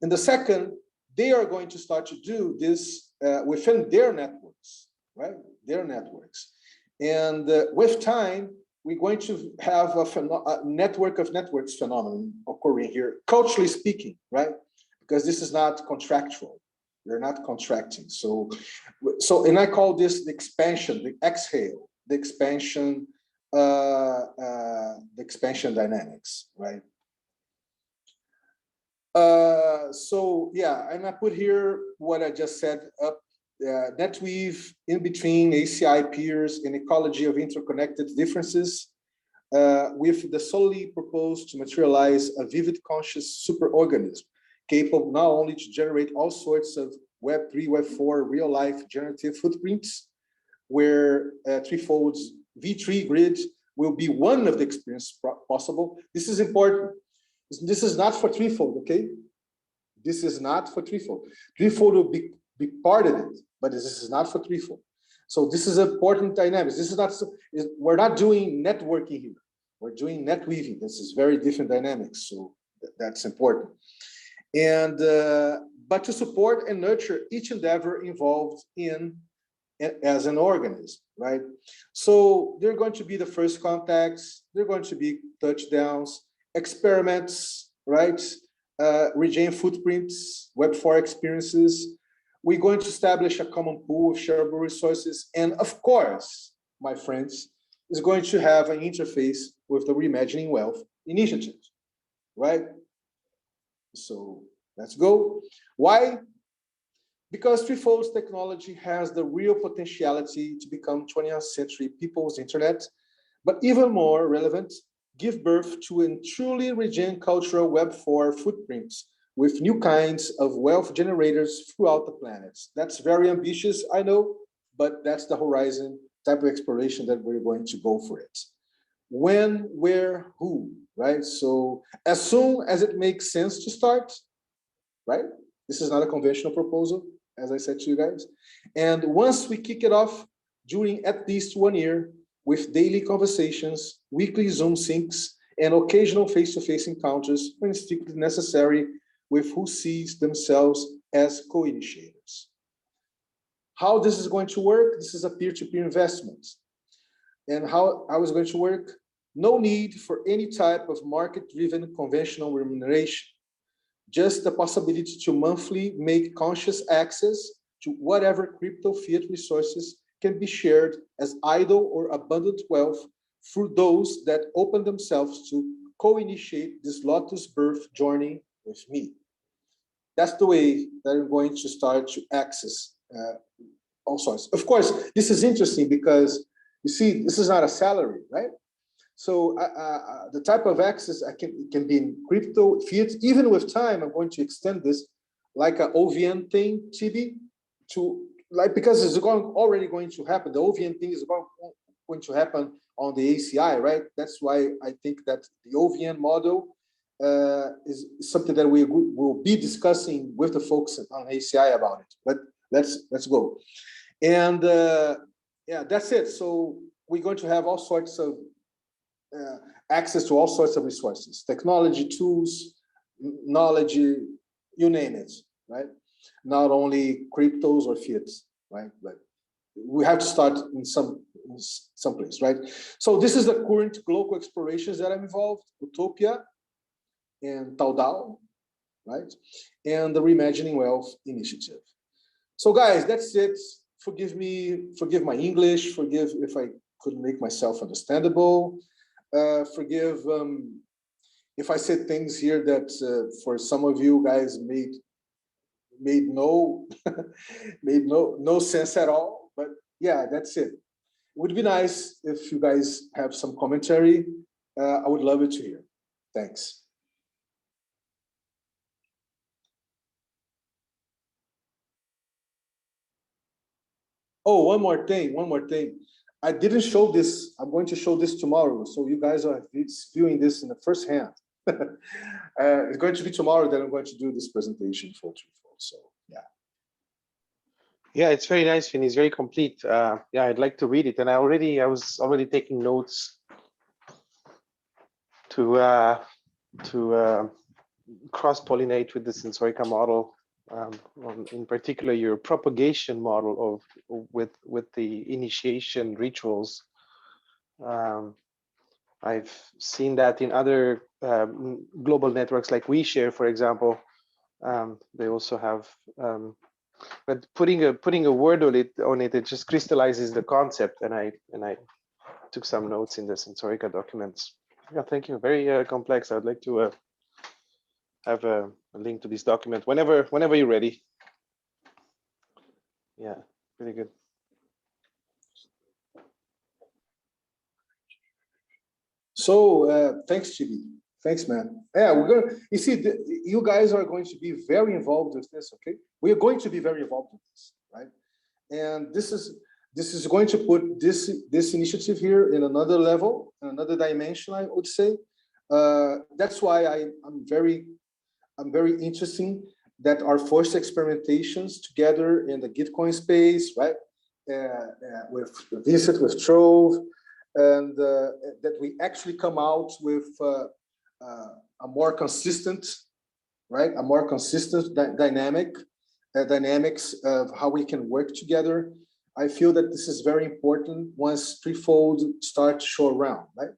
And the second, they are going to start to do this within their networks, right? Their networks. And with time, we're going to have a network of networks phenomenon occurring here, culturally speaking, right? Because this is not contractual. We're not contracting. So, and I call this the expansion, the exhale, the expansion dynamics, right? So yeah, and I put here what I just said up, NetWeave in between ACI peers and ecology of interconnected differences, with the solely proposed to materialize a vivid conscious superorganism capable not only to generate all sorts of Web3, Web4 real-life generative footprints, where Threefold's V3 grid will be one of the experiences possible. This is important. This is not for Threefold, okay? This is not for Threefold. Threefold will be part of it, but this is not for Threefold. So this is important dynamics. This is not, we're not doing networking here. We're doing net weaving. This is very different dynamics. So that's important. And, but to support and nurture each endeavor involved in as an organism, right? So they're going to be the first contacts, they're going to be touchdowns, experiments, right? Regain footprints, Web4 experiences. We're going to establish a common pool of shareable resources. And of course, my friends, is going to have an interface with the Reimagining Wealth initiative, right? So let's go. Why? Because Threefold's technology has the real potentiality to become 20th century people's internet, but even more relevant, give birth to a truly regain cultural Web4 footprints with new kinds of wealth generators throughout the planet. That's very ambitious, I know, but that's the horizon type of exploration that we're going to go for it. When, where, who, right? So as soon as it makes sense to start, right? This is not a conventional proposal, as I said to you guys. And once we kick it off during at least 1 year with daily conversations, weekly Zoom syncs, and occasional face-to-face encounters when strictly necessary with who sees themselves as co-initiators. How this is going to work? This is a peer-to-peer investment. And how is it going to work? No need for any type of market-driven conventional remuneration. Just the possibility to monthly make conscious access to whatever crypto fiat resources can be shared as idle or abundant wealth through those that open themselves to co-initiate this lotus birth journey with me. That's the way that I'm going to start to access all sorts. Of course, this is interesting because you see, this is not a salary, right? So the type of access can be in crypto, fiat. Even with time, I'm going to extend this like an OVN thing, TB, to like, because it's already going to happen. The OVN thing is going to happen on the ACI, right? That's why I think that the OVN model is something that we will be discussing with the folks on ACI about it. But let's go. And yeah, that's it. So we're going to have all sorts of access to all sorts of resources, technology, tools, knowledge, you name it, right? Not only cryptos or fiats, right? But we have to start in some place, right? So this is the current global explorations that I'm involved, Utopia and DAO, right? And the Reimagining Wealth initiative. So guys, that's it. Forgive me, forgive my English, forgive if I couldn't make myself understandable. Forgive if I said things here that for some of you guys made no made no sense at all. But yeah, that's it. would be nice if you guys have some commentary. I would love it to hear. Thanks. Oh, one more thing. I didn't show this. I'm going to show this tomorrow. So you guys are viewing this in the first hand. It's going to be tomorrow that I'm going to do this presentation for Threefold. So yeah. Yeah, it's very nice, Vinny. It's very complete. Yeah, I'd like to read it. And I was already taking notes to cross-pollinate with the Sensorica model. In particular, your propagation model with the initiation rituals. I've seen that in other global networks like WeShare, for example. They also have, but putting a word on it just crystallizes the concept. And I took some notes in the Sensorica documents. Yeah, thank you. Very complex. I'd like to have a link to this document whenever you're ready. Yeah, really good. So thanks, Chibi. Thanks, man. Yeah, we're gonna. You see, you guys are going to be very involved with this. Okay, we are going to be very involved with this, right? And this is going to put this initiative here in another level, another dimension, I would say. That's why I'm very interested that our first experimentations together in the Gitcoin space, right? With Vincent, with Trove, and that we actually come out with a more consistent, right? A more consistent dynamics of how we can work together. I feel that this is very important once Threefold starts to show around, right?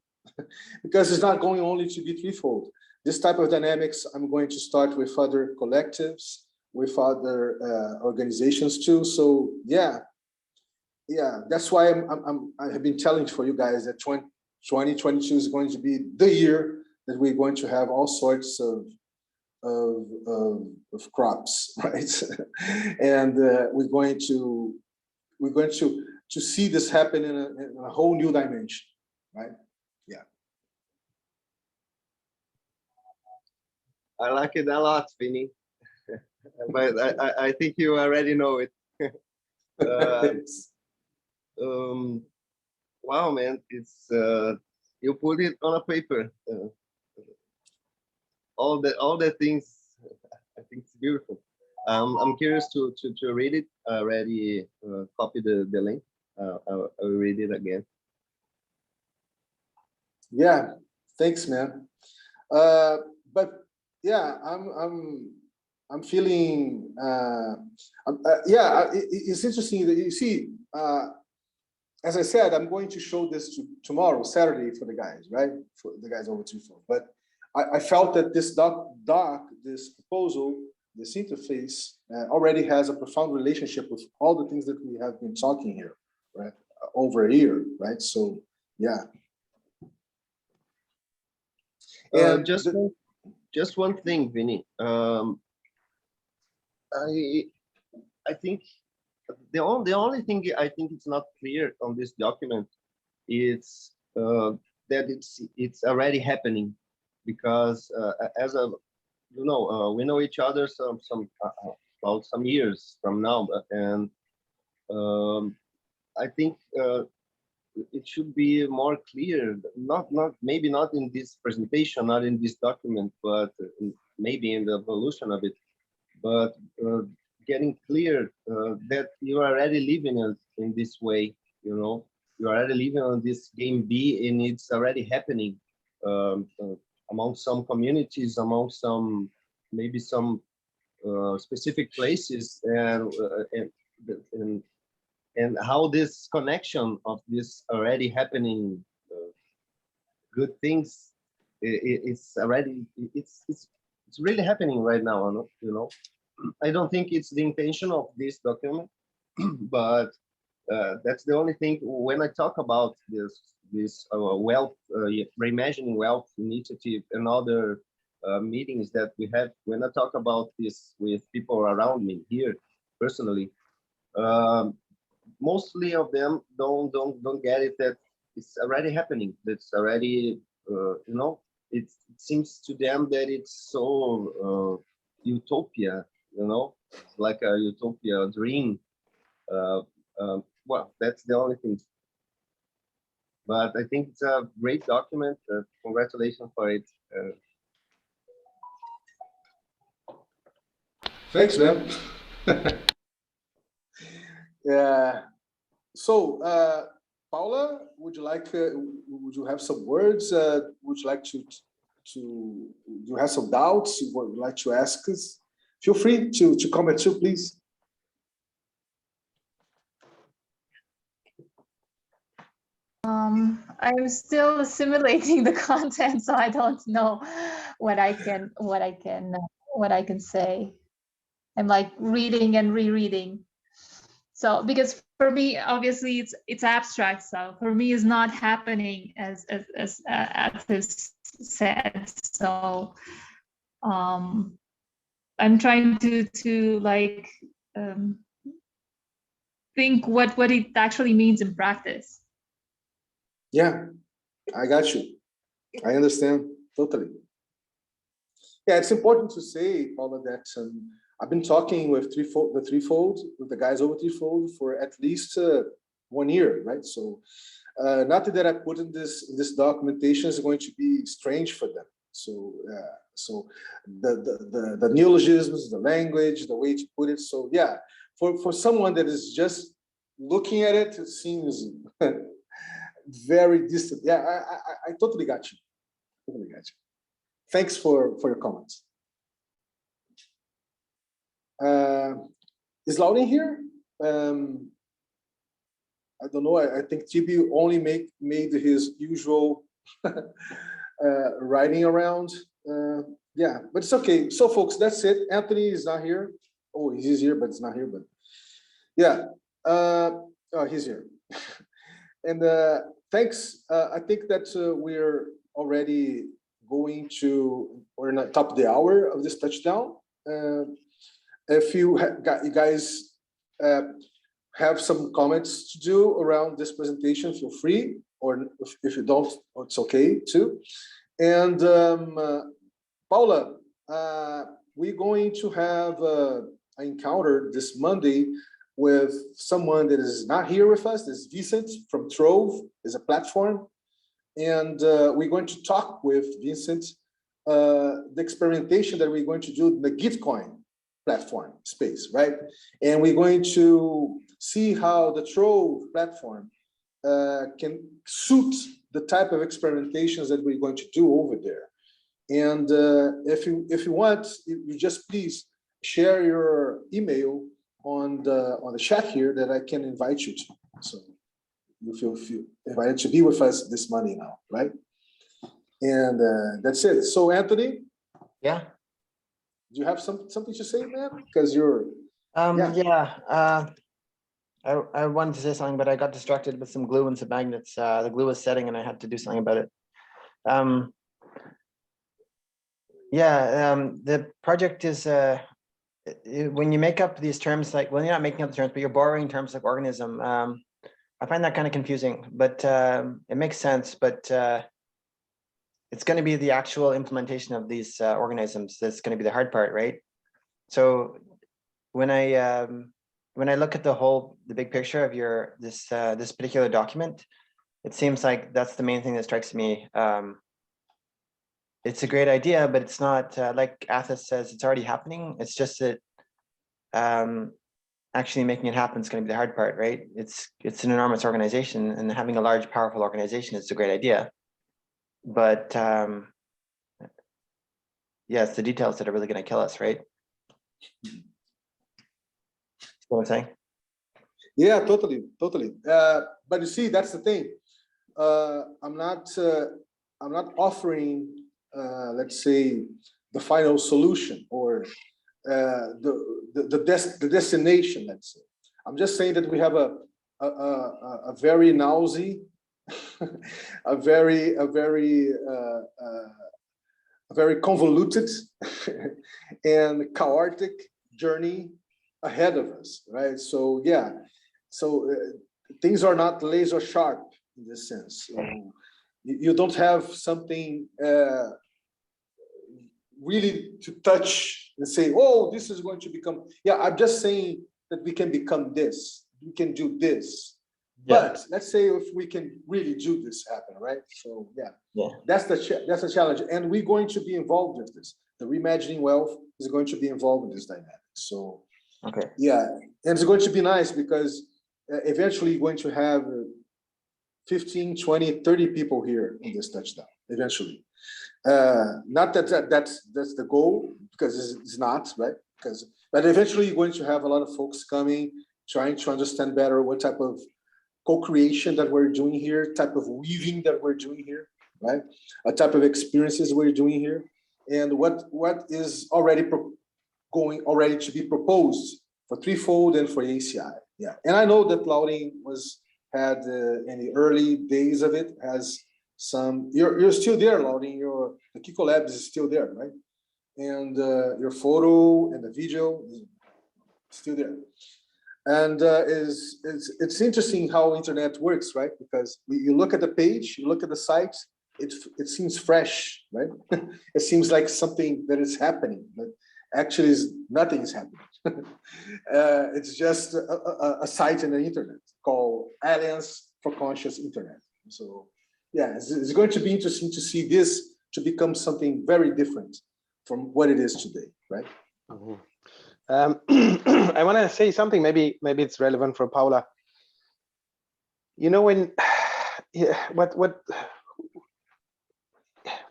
Because it's not going only to be Threefold. This type of dynamics, I'm going to start with other collectives, with other organizations too. So yeah, that's why I have been telling for you guys that 2022 is going to be the year that we're going to have all sorts of crops, right? And we're going to see this happen in a whole new dimension, right? Yeah. I like it a lot, Vinny. But I think you already know it. Wow, man, it's you put it on a paper. All the things. I think it's beautiful. I'm curious to read it. I already copied the link. I'll read it again. Yeah, thanks, man. But yeah, I'm feeling. Yeah, it's interesting that you see. As I said, I'm going to show this tomorrow, Saturday, for the guys, right? For the guys over 2-4. But I felt that this this proposal, this interface, already has a profound relationship with all the things that we have been talking here, right? Over a year, right? So yeah. And just one thing, Vinny. I think the only thing I think it's not clear on this document is that it's already happening, because as a we know each other about some years from now, and I think it should be more clear, maybe not in this presentation, not in this document, but maybe in the evolution of it, but getting clear that you are already living in this way, you're already living on this game B, and it's already happening among some communities, among maybe some specific places, and how this connection of this already happening good things, it's really happening right now, I don't think it's the intention of this document, but that's the only thing when I talk about this wealth, reimagining wealth initiative and other meetings that we have. When I talk about this with people around me here personally, mostly of them don't get it that it's already happening. That's already you know, it seems to them that it's so utopia, you know, it's like a utopia dream. Well, that's the only thing. But I think it's a great document. Congratulations for it. Thanks, man. Yeah. So, Paula, would would you have some words? Would you like to, you have some doubts you would like to ask us? Feel free to comment too, please. I'm still assimilating the content, so I don't know what I can say. I'm like reading and rereading. So because for me, obviously, it's abstract. So for me, it's not happening as is said. So I'm trying to like think what it actually means in practice. Yeah, I got you. I understand totally. Yeah, it's important to say, Paula, that I've been talking with with the guys over Threefold for at least 1 year, right? So nothing that I put in this documentation is going to be strange for them. So so the neologisms, the language, the way to put it. So yeah, for someone that is just looking at it, it seems very distant. Yeah, I totally got you. Totally got you. Thanks for your comments. Is Lauren here? I don't know. I think TB only made his usual writing around. Yeah, but it's okay. So, folks, that's it. Anthony is not here. Oh, he's here, but it's not here. But yeah, oh, he's here. And thanks. I think that we're already going to, we're in the top of the hour of this touchdown. If you guys have some comments to do around this presentation, feel free, or if you don't, it's okay too. And Paula, we're going to have an encounter this Monday with someone that is not here with us. This is Vincent from Trove, is a platform. And we're going to talk with Vincent the experimentation that we're going to do in the Gitcoin platform space, right? And we're going to see how the Trove platform can suit the type of experimentations that we're going to do over there. And if you want, you just please share your email on the chat here that I can invite you to. So you feel invited to be with us this Monday now, right? And that's it. So Anthony, Yeah. do you have something to say, man? Because you're I wanted to say something, but I got distracted with some glue and some magnets. The glue was setting and I had to do something about it. The project is when you make up these terms, like, well, you're not making up the terms, but you're borrowing terms like organism. I find that kind of confusing, but it makes sense. But it's going to be the actual implementation of these organisms that's going to be the hard part, right? So when I look at the big picture of this particular document, it seems like that's the main thing that strikes me. It's a great idea, but it's not like Athos says, it's already happening. It's just that actually making it happen is going to be the hard part, right? It's an enormous organization, and having a large, powerful organization is a great idea. But it's the details that are really going to kill us, right? What I'm saying? Yeah, totally. But you see, that's the thing. I'm not offering, let's say, the final solution or the destination. Let's say. I'm just saying that we have a very noisy, a very convoluted and chaotic journey ahead of us, right? So yeah, So things are not laser sharp in this sense. So you don't have something really to touch and say, oh, this is going to become, yeah, I'm just saying that we can become this, we can do this. Yeah. But let's say if we can really do this happen, right? So Yeah. that's the challenge, and we're going to be involved with this. The Reimagining Wealth is going to be involved in this dynamic. So Okay. yeah, and it's going to be nice because eventually you're going to have 15, 20, 30 people here in this touchdown. Eventually, not that's the goal, because it's not, right? But eventually you're going to have a lot of folks coming, trying to understand better what type of co-creation that we're doing here, type of weaving that we're doing here, right? A type of experiences we're doing here, and what is already already to be proposed for Threefold and for ACI. Yeah, and I know that Lauding had in the early days of it has some. You're still there, Lauding. The Kiko Labs is still there, right? And your photo and the video is still there. And it's interesting how internet works, right? Because you look at the page, you look at the site, it seems fresh, right? It seems like something that is happening, but actually nothing is happening. It's just a site in the internet called Alliance for Conscious Internet. So yeah, it's going to be interesting to see this to become something very different from what it is today, right? Mhm. I want to say something. Maybe it's relevant for Paula. You know, when what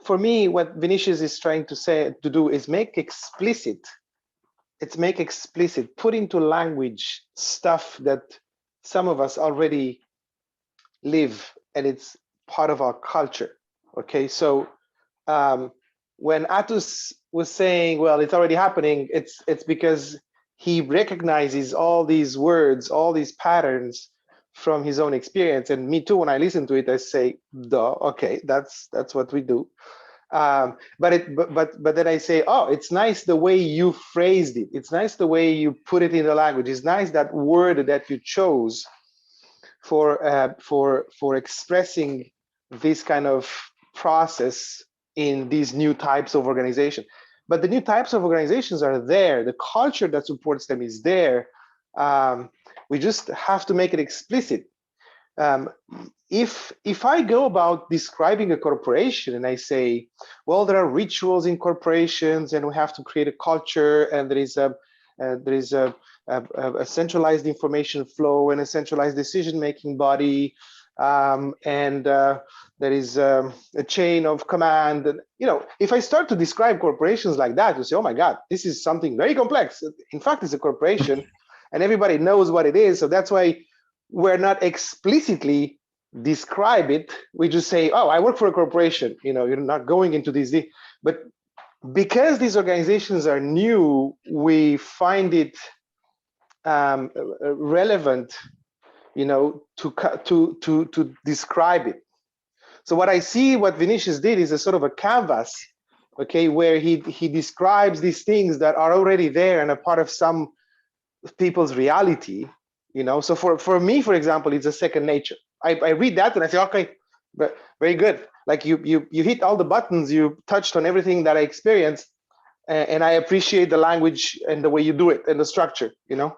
for me, what Vinicius is trying to do is make explicit. It's make explicit, put into language stuff that some of us already live, and it's part of our culture. Okay, so when Atus was saying, well, it's already happening, it's because he recognizes all these words, all these patterns from his own experience. And me too, when I listen to it, I say, duh, okay, that's what we do. But then I say, oh, it's nice the way you phrased it. It's nice the way you put it in the language. It's nice that word that you chose for expressing this kind of process in these new types of organization. But the new types of organizations are there. The culture that supports them is there. We just have to make it explicit. If I go about describing a corporation and I say, well, there are rituals in corporations and we have to create a culture, and there is a centralized information flow and a centralized decision-making body, and there is a chain of command. And, you know, if I start to describe corporations like that, you say, oh my God, this is something very complex. In fact, it's a corporation and everybody knows what it is. So that's why we're not explicitly describe it. We just say, oh, I work for a corporation. You know, you're not going into these, but because these organizations are new, we find it relevant, you know, to describe it. So what I see, what Vinicius did is a sort of a canvas, okay, where he describes these things that are already there and a part of some people's reality, you know. So for me, for example, it's a second nature. I read that and I say, okay, but very good. Like you hit all the buttons, you touched on everything that I experienced, and I appreciate the language and the way you do it and the structure, you know.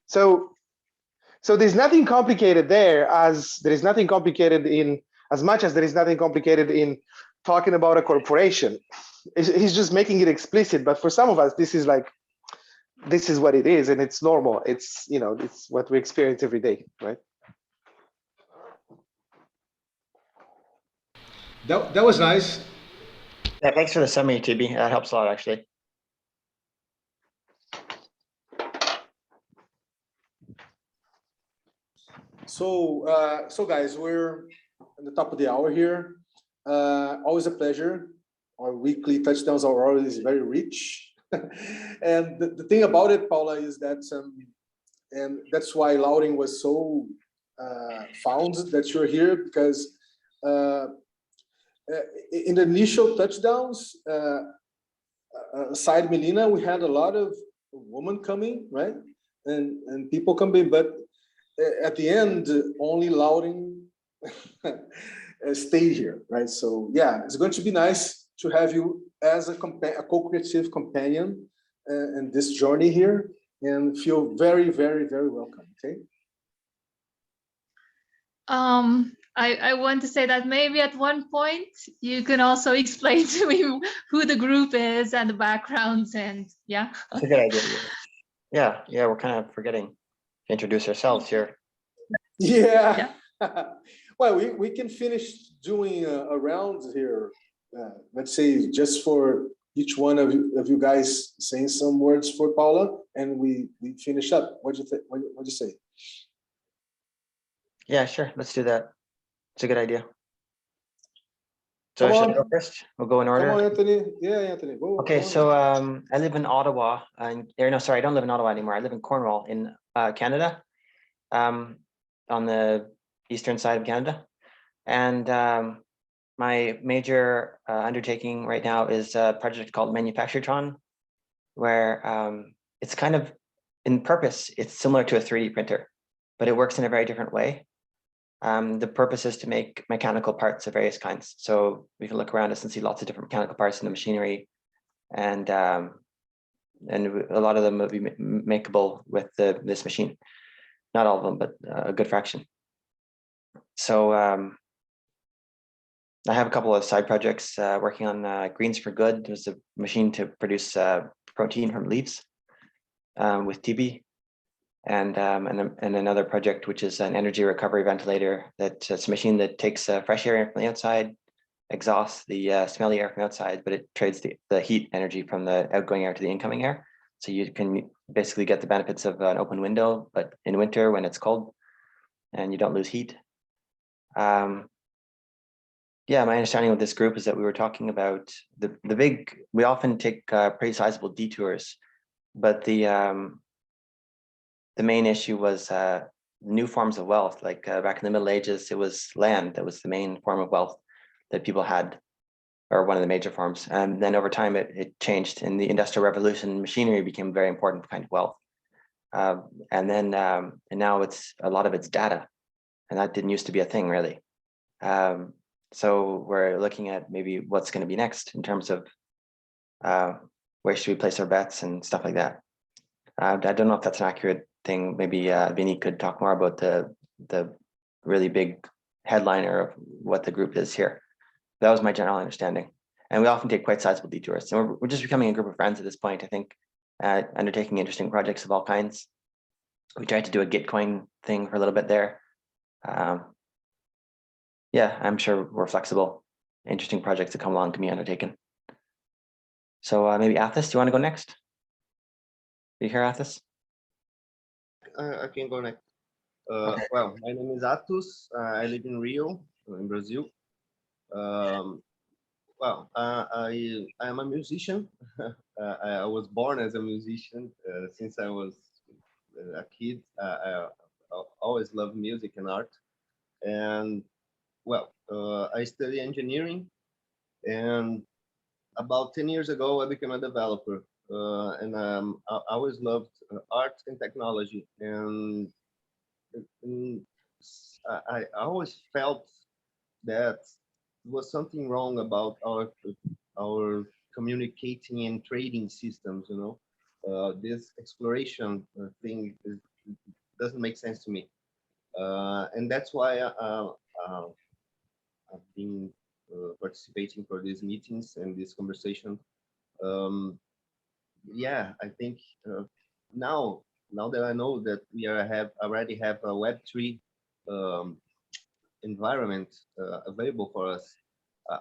So there's nothing complicated there, as there is nothing complicated in, as much as there is nothing complicated in talking about a corporation. He's just making it explicit. But for some of us, this is like, this is what it is, and it's normal. It's, you know, it's what we experience every day, right? That was nice. Yeah, thanks for the summary, TB. That helps a lot, actually. So guys, we're at the top of the hour here. Always a pleasure. Our weekly touchdowns are always very rich. And the thing about it, Paula, is that, and that's why Lauding was so found that you're here, because in the initial touchdowns, aside Melina, we had a lot of women coming, right? and people come in, but at the end, only Loudon stay here, right? So yeah, it's going to be nice to have you as a co-creative companion in this journey here, and feel very, very, very welcome. Okay. I want to say that maybe at one point you can also explain to me who the group is and the backgrounds, and yeah. That's a good idea. Yeah, yeah, we're kind of forgetting to introduce ourselves here. Yeah. Well, we can finish doing a round here. Let's say just for each one of you guys saying some words for Paula, and we finish up. What do you think? What do you say? Yeah, sure. Let's do that. It's a good idea. So Come should I on. go first? We'll go in Come on, order. Anthony. Yeah, Anthony. Go. Okay, go on. so I live in Ottawa, or no, sorry, I don't live in Ottawa anymore. I live in Cornwall in Canada, on the eastern side of Canada. And my major undertaking right now is a project called Manufacturetron, where it's kind of, in purpose, it's similar to a 3D printer, but it works in a very different way. The purpose is to make mechanical parts of various kinds. So we can look around us and see lots of different mechanical parts in the machinery, and a lot of them will be makeable with this machine. Not all of them, but a good fraction. So I have a couple of side projects working on Greens for Good. There's a machine to produce protein from leaves with TB. And another project, which is an energy recovery ventilator. It's a machine that takes fresh air from the outside, exhausts the smelly air from outside, but it trades the heat energy from the outgoing air to the incoming air. So you can basically get the benefits of an open window, but in winter when it's cold and you don't lose heat. Yeah, my understanding of this group is that we were talking about we often take pretty sizable detours, but the main issue was new forms of wealth. Like back in the Middle Ages, it was land that was the main form of wealth that people had, or one of the major forms. And then over time, it changed. In the Industrial Revolution, machinery became a very important kind of wealth. And now it's a lot of it's data, and that didn't used to be a thing really. So we're looking at maybe what's going to be next in terms of where should we place our bets and stuff like that. I don't know if that's an accurate thing. Maybe Vinny could talk more about the really big headliner of what the group is here. That was my general understanding. And we often take quite sizable detours. So we're just becoming a group of friends at this point, I think, undertaking interesting projects of all kinds. We tried to do a Gitcoin thing for a little bit there. Yeah, I'm sure we're flexible. Interesting projects that come along can be undertaken. So maybe Athos, do you want to go next? Do you hear Athos? I can go next. Okay. Well, my name is Athos. I live in Rio, in Brazil. Well, I am a musician. I was born as a musician since I was a kid. I always loved music and art. And well, I study engineering, and about 10 years ago, I became a developer. And I always loved art and technology. And I always felt that there was something wrong about our communicating and trading systems. This exploration thing doesn't make sense to me, and that's why I've been participating for these meetings and this conversation. Um, yeah, I think now that I know that we already have a Web3 um, environment available for us,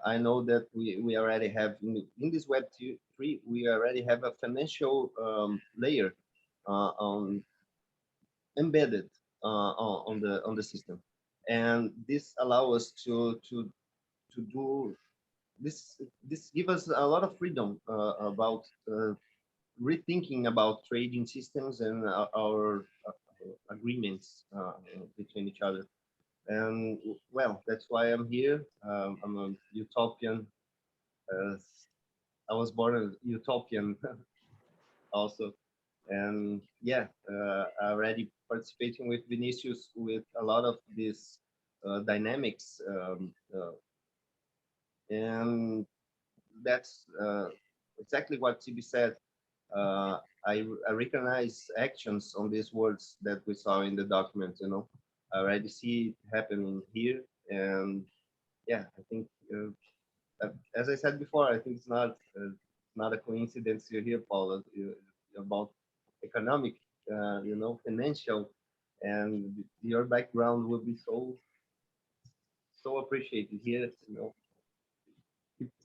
I know that we already have in this Web3 we already have a financial layer on embedded on the system, and this allow us to do this. This give us a lot of freedom about rethinking about trading systems and our agreements between each other. And well, that's why I'm here. I'm a utopian. I was born a utopian also. And yeah, already participating with Vinicius with a lot of these dynamics, and that's exactly what TB said. Uh, I recognize actions on these words that we saw in the document. You know, I already see it happening here, and yeah, I think as I said before, I think it's not a coincidence you're here, Paula, about economic, you know, financial, and your background will be so appreciated here. You know,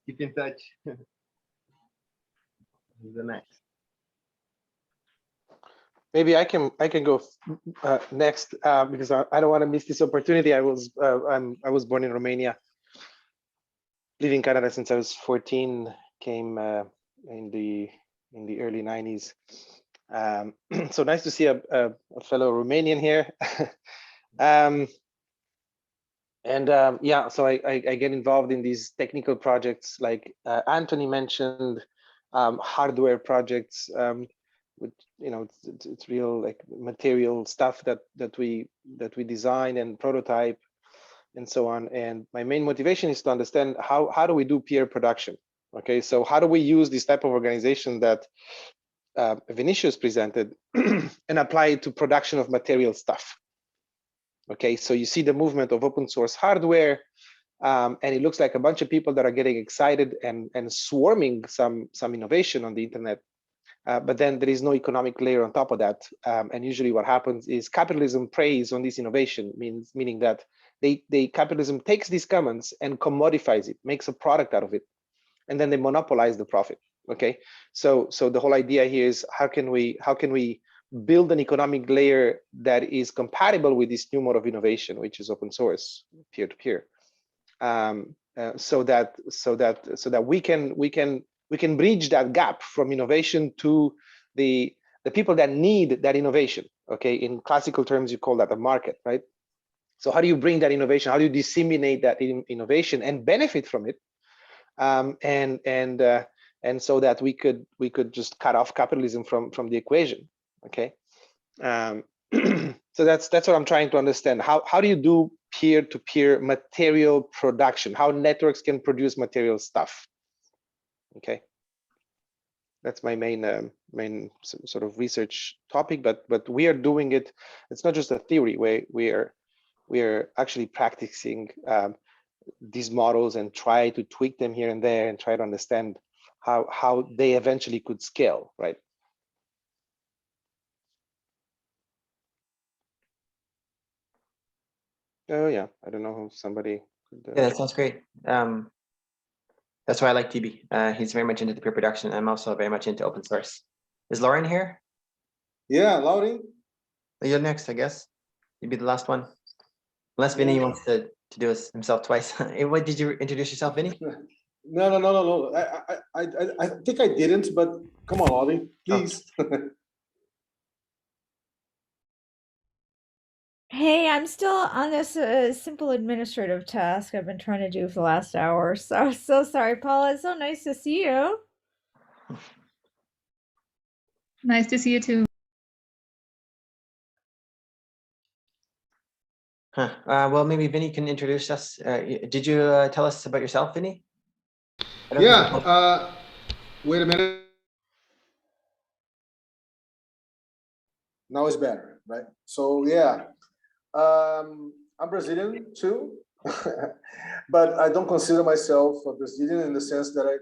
keep in touch. The next. Maybe I can go next because I don't want to miss this opportunity. I was born in Romania, living in Canada since I was 14. Came in the early 90s. So nice to see a fellow Romanian here. Yeah, so I get involved in these technical projects like Anthony mentioned, hardware projects, which, you know, it's real like material stuff that we design and prototype and so on. And my main motivation is to understand how do we do peer production. Okay, so how do we use this type of organization that Vinicius presented and apply it to production of material stuff. Okay, so you see the movement of open source hardware, and it looks like a bunch of people that are getting excited and swarming some innovation on the internet. But then there is no economic layer on top of that. And usually what happens is capitalism preys on this innovation, meaning that capitalism takes these commons and commodifies it, makes a product out of it, and then they monopolize the profit. Okay, so the whole idea here is how can we build an economic layer that is compatible with this new mode of innovation, which is open source, peer-to-peer, so that we can bridge that gap from innovation to the people that need that innovation. Okay, in classical terms, you call that a market, right? So how do you bring that innovation? How do you disseminate that innovation and benefit from it? And so that we could just cut off capitalism from the equation. Okay, so that's what I'm trying to understand. How do you do peer-to-peer material production? How networks can produce material stuff? Okay, that's my main sort of research topic. But we are doing it. It's not just a theory. We are actually practicing these models and try to tweak them here and there and try to understand how they eventually could scale, right? Oh yeah, I don't know who somebody could, Yeah, that sounds great. That's why I like TB. He's very much into the peer production. I'm also very much into open source. Is Lauren here? Yeah, Laurie. You're next, I guess. You'd be the last one. Unless Vinny wants to do this himself twice. What did you introduce yourself, Vinny? No. I think I didn't, but come on, Laurie, please. Hey, I'm still on this simple administrative task I've been trying to do for the last hour. So sorry, Paula. It's so nice to see you. Nice to see you too. Huh. Well, maybe Vinny can introduce us. Did you tell us about yourself, Vinny? Yeah. Wait a minute. Now it's better, right? So yeah, I'm Brazilian too, but I don't consider myself a Brazilian in the sense that I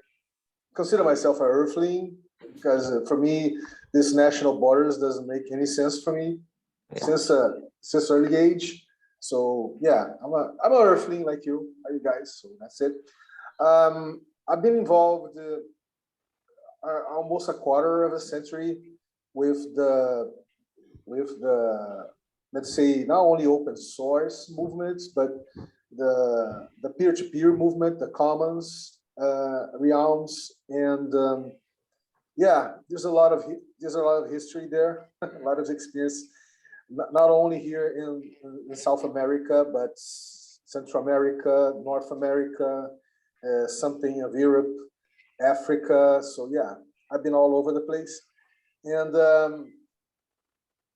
consider myself an earthling, because for me, this national borders doesn't make any sense for me since early age. So yeah, I'm an earthling like you guys. So that's it. I've been involved almost a quarter of a century with the let's say not only open source movements, but the peer-to-peer movement, the commons realms, and yeah, there's a lot of history there, a lot of experience, not only here in South America, but Central America, North America, something of Europe, Africa. So yeah, I've been all over the place. And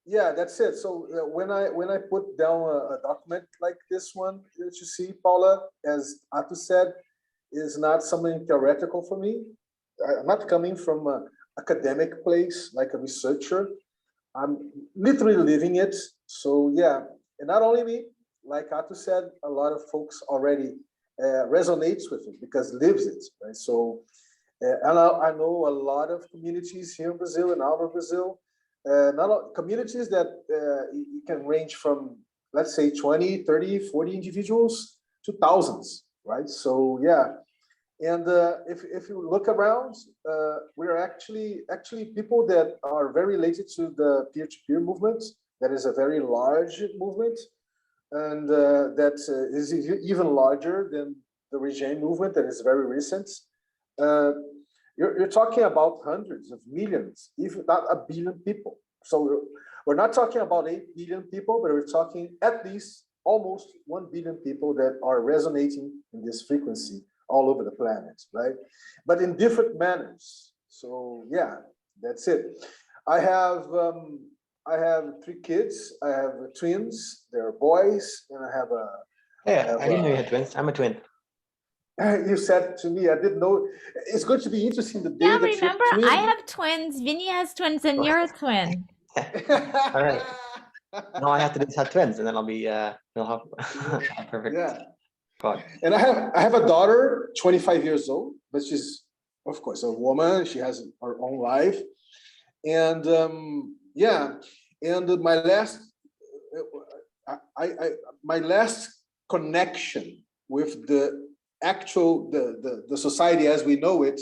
yeah, that's it. So when I put down a document like this one that you see, Paula, as Atu said, is not something theoretical for me. I'm not coming from an academic place like a researcher. I'm literally living it. So yeah, and not only me, like Atu said, a lot of folks already resonates with it because lives it, right? So and I know a lot of communities here in Brazil and out of Brazil, not communities that you can range from, let's say 20, 30, 40 individuals to thousands, right? So yeah, and if you look around, we're actually people that are very related to the peer-to-peer movement. That is a very large movement, and that is even larger than the regime movement that is very recent. Uh, you're talking about hundreds of millions, if not a billion people. So we're not talking about 8 billion people, but we're talking at least almost 1 billion people that are resonating in this frequency all over the planet, right? But in different manners. So yeah, that's it. I have 3 kids. I have twins. They're boys, and I have a. Yeah, I didn't know you had twins. I'm a twin. You said to me, I didn't know. It's going to be interesting the day Yeah, that remember, you're I twin. have twins. Vinny has twins, and you're a twin. All right. All I have to do is have twins, and then I'll be we'll have a perfect Yeah. pod. And I have a daughter, 25 years old, but she's of course a woman. She has her own life, and yeah. And my last connection with the actual the society as we know it,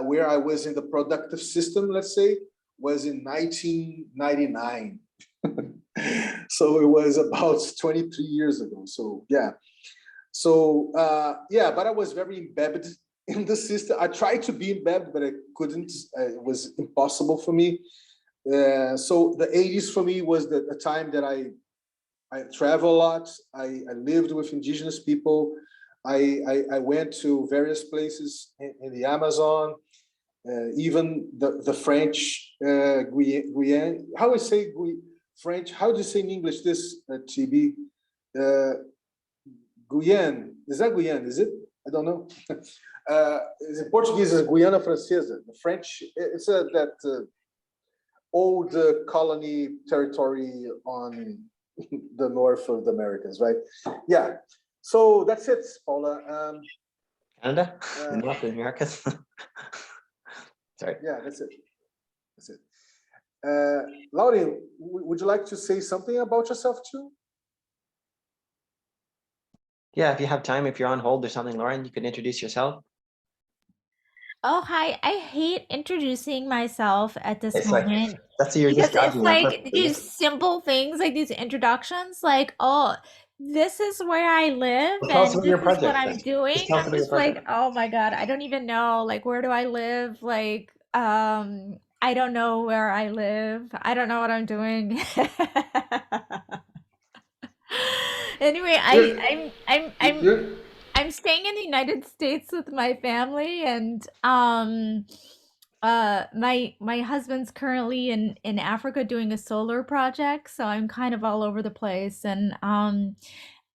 where I was in the productive system, let's say, was in 1999. So it was about 23 years ago. So yeah. So yeah, but I was very embedded in the system. I tried to be embedded, but I couldn't. It was impossible for me. So the 80s for me was the time that I travel a lot. I lived with indigenous people. I went to various places in the Amazon, even the French Guyane. How I say French? How do you say in English this, TB? Guyane. Is that Guyane? Is it? I don't know. In Portuguese is Guiana Francesa. The French, it's that old colony territory on the north of the Americas, right? Yeah. So that's it, Paula. Canada, the North of the Americas. Sorry. Yeah, that's it. That's it. Laurie, would you like to say something about yourself too? Yeah, if you have time, if you're on hold or something, Lauren, you can introduce yourself. Oh, hi. I hate introducing myself at this It's like moment that's you're because describing it's that like perfectly. these simple things, like these introductions, like, oh, this is where I live Well, tell us and about this your is what project I'm then. doing. Just tell us I'm about your just like, project. oh my God, I don't even know, like, where do I live? Like, I don't know where I live. I don't know what I'm doing. Anyway, You're, you're, I'm staying in the United States with my family, and my husband's currently in Africa doing a solar project, so I'm kind of all over the place. And I'm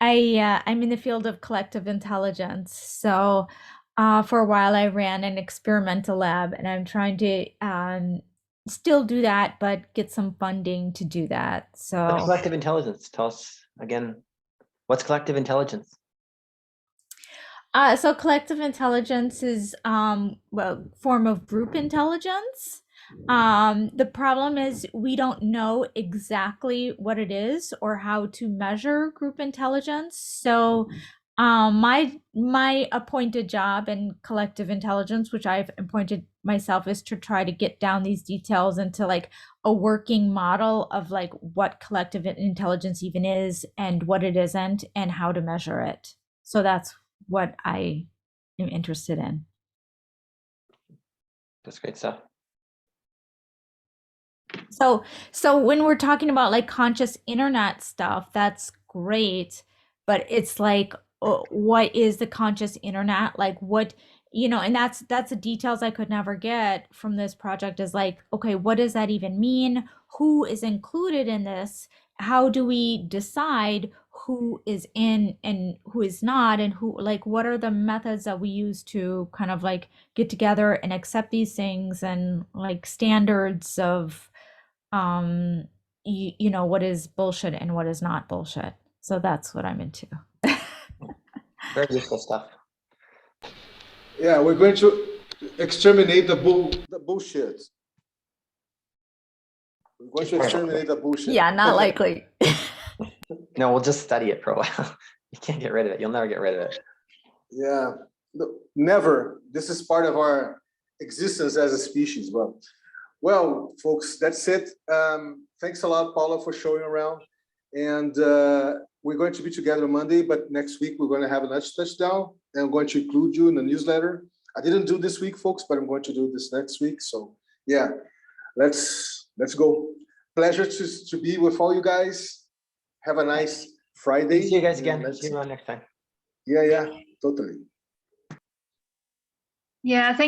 in the field of collective intelligence. So for a while I ran an experimental lab, and I'm trying to still do that, but get some funding to do that. What's So collective intelligence? Tell us again. What's collective intelligence? So collective intelligence is well, form of group intelligence. The problem is we don't know exactly what it is or how to measure group intelligence. So my appointed job in collective intelligence, which I've appointed myself, is to try to get down these details into like a working model of like what collective intelligence even is and what it isn't and how to measure it. So that's what I am interested in. That's great stuff. So when we're talking about like conscious internet stuff, that's great, but it's like what is the conscious internet? Like what you know, and that's the details I could never get from this project, is like, okay, what does that even mean? Who is included in this? How do we decide who is in and who is not, and who, like, what are the methods that we use to kind of like get together and accept these things, and like standards of you know, what is bullshit and what is not bullshit. So that's what I'm into. Very useful stuff. Yeah, we're going to exterminate the bullshit. We're going to exterminate the bullshit. Yeah, not likely. No, we'll just study it for a while. You can't get rid of it. You'll never get rid of it. Yeah, no, never. This is part of our existence as a species. Well, folks, that's it. Thanks a lot, Paula, for showing around. And we're going to be together on Monday, but next week we're going to have a lunch touchdown, and I'm going to include you in the newsletter. I didn't do this week, folks, but I'm going to do this next week. So yeah, let's go. Pleasure to be with all you guys. Have a nice Friday. See you guys again. See you around next time. Yeah, totally. Yeah, thank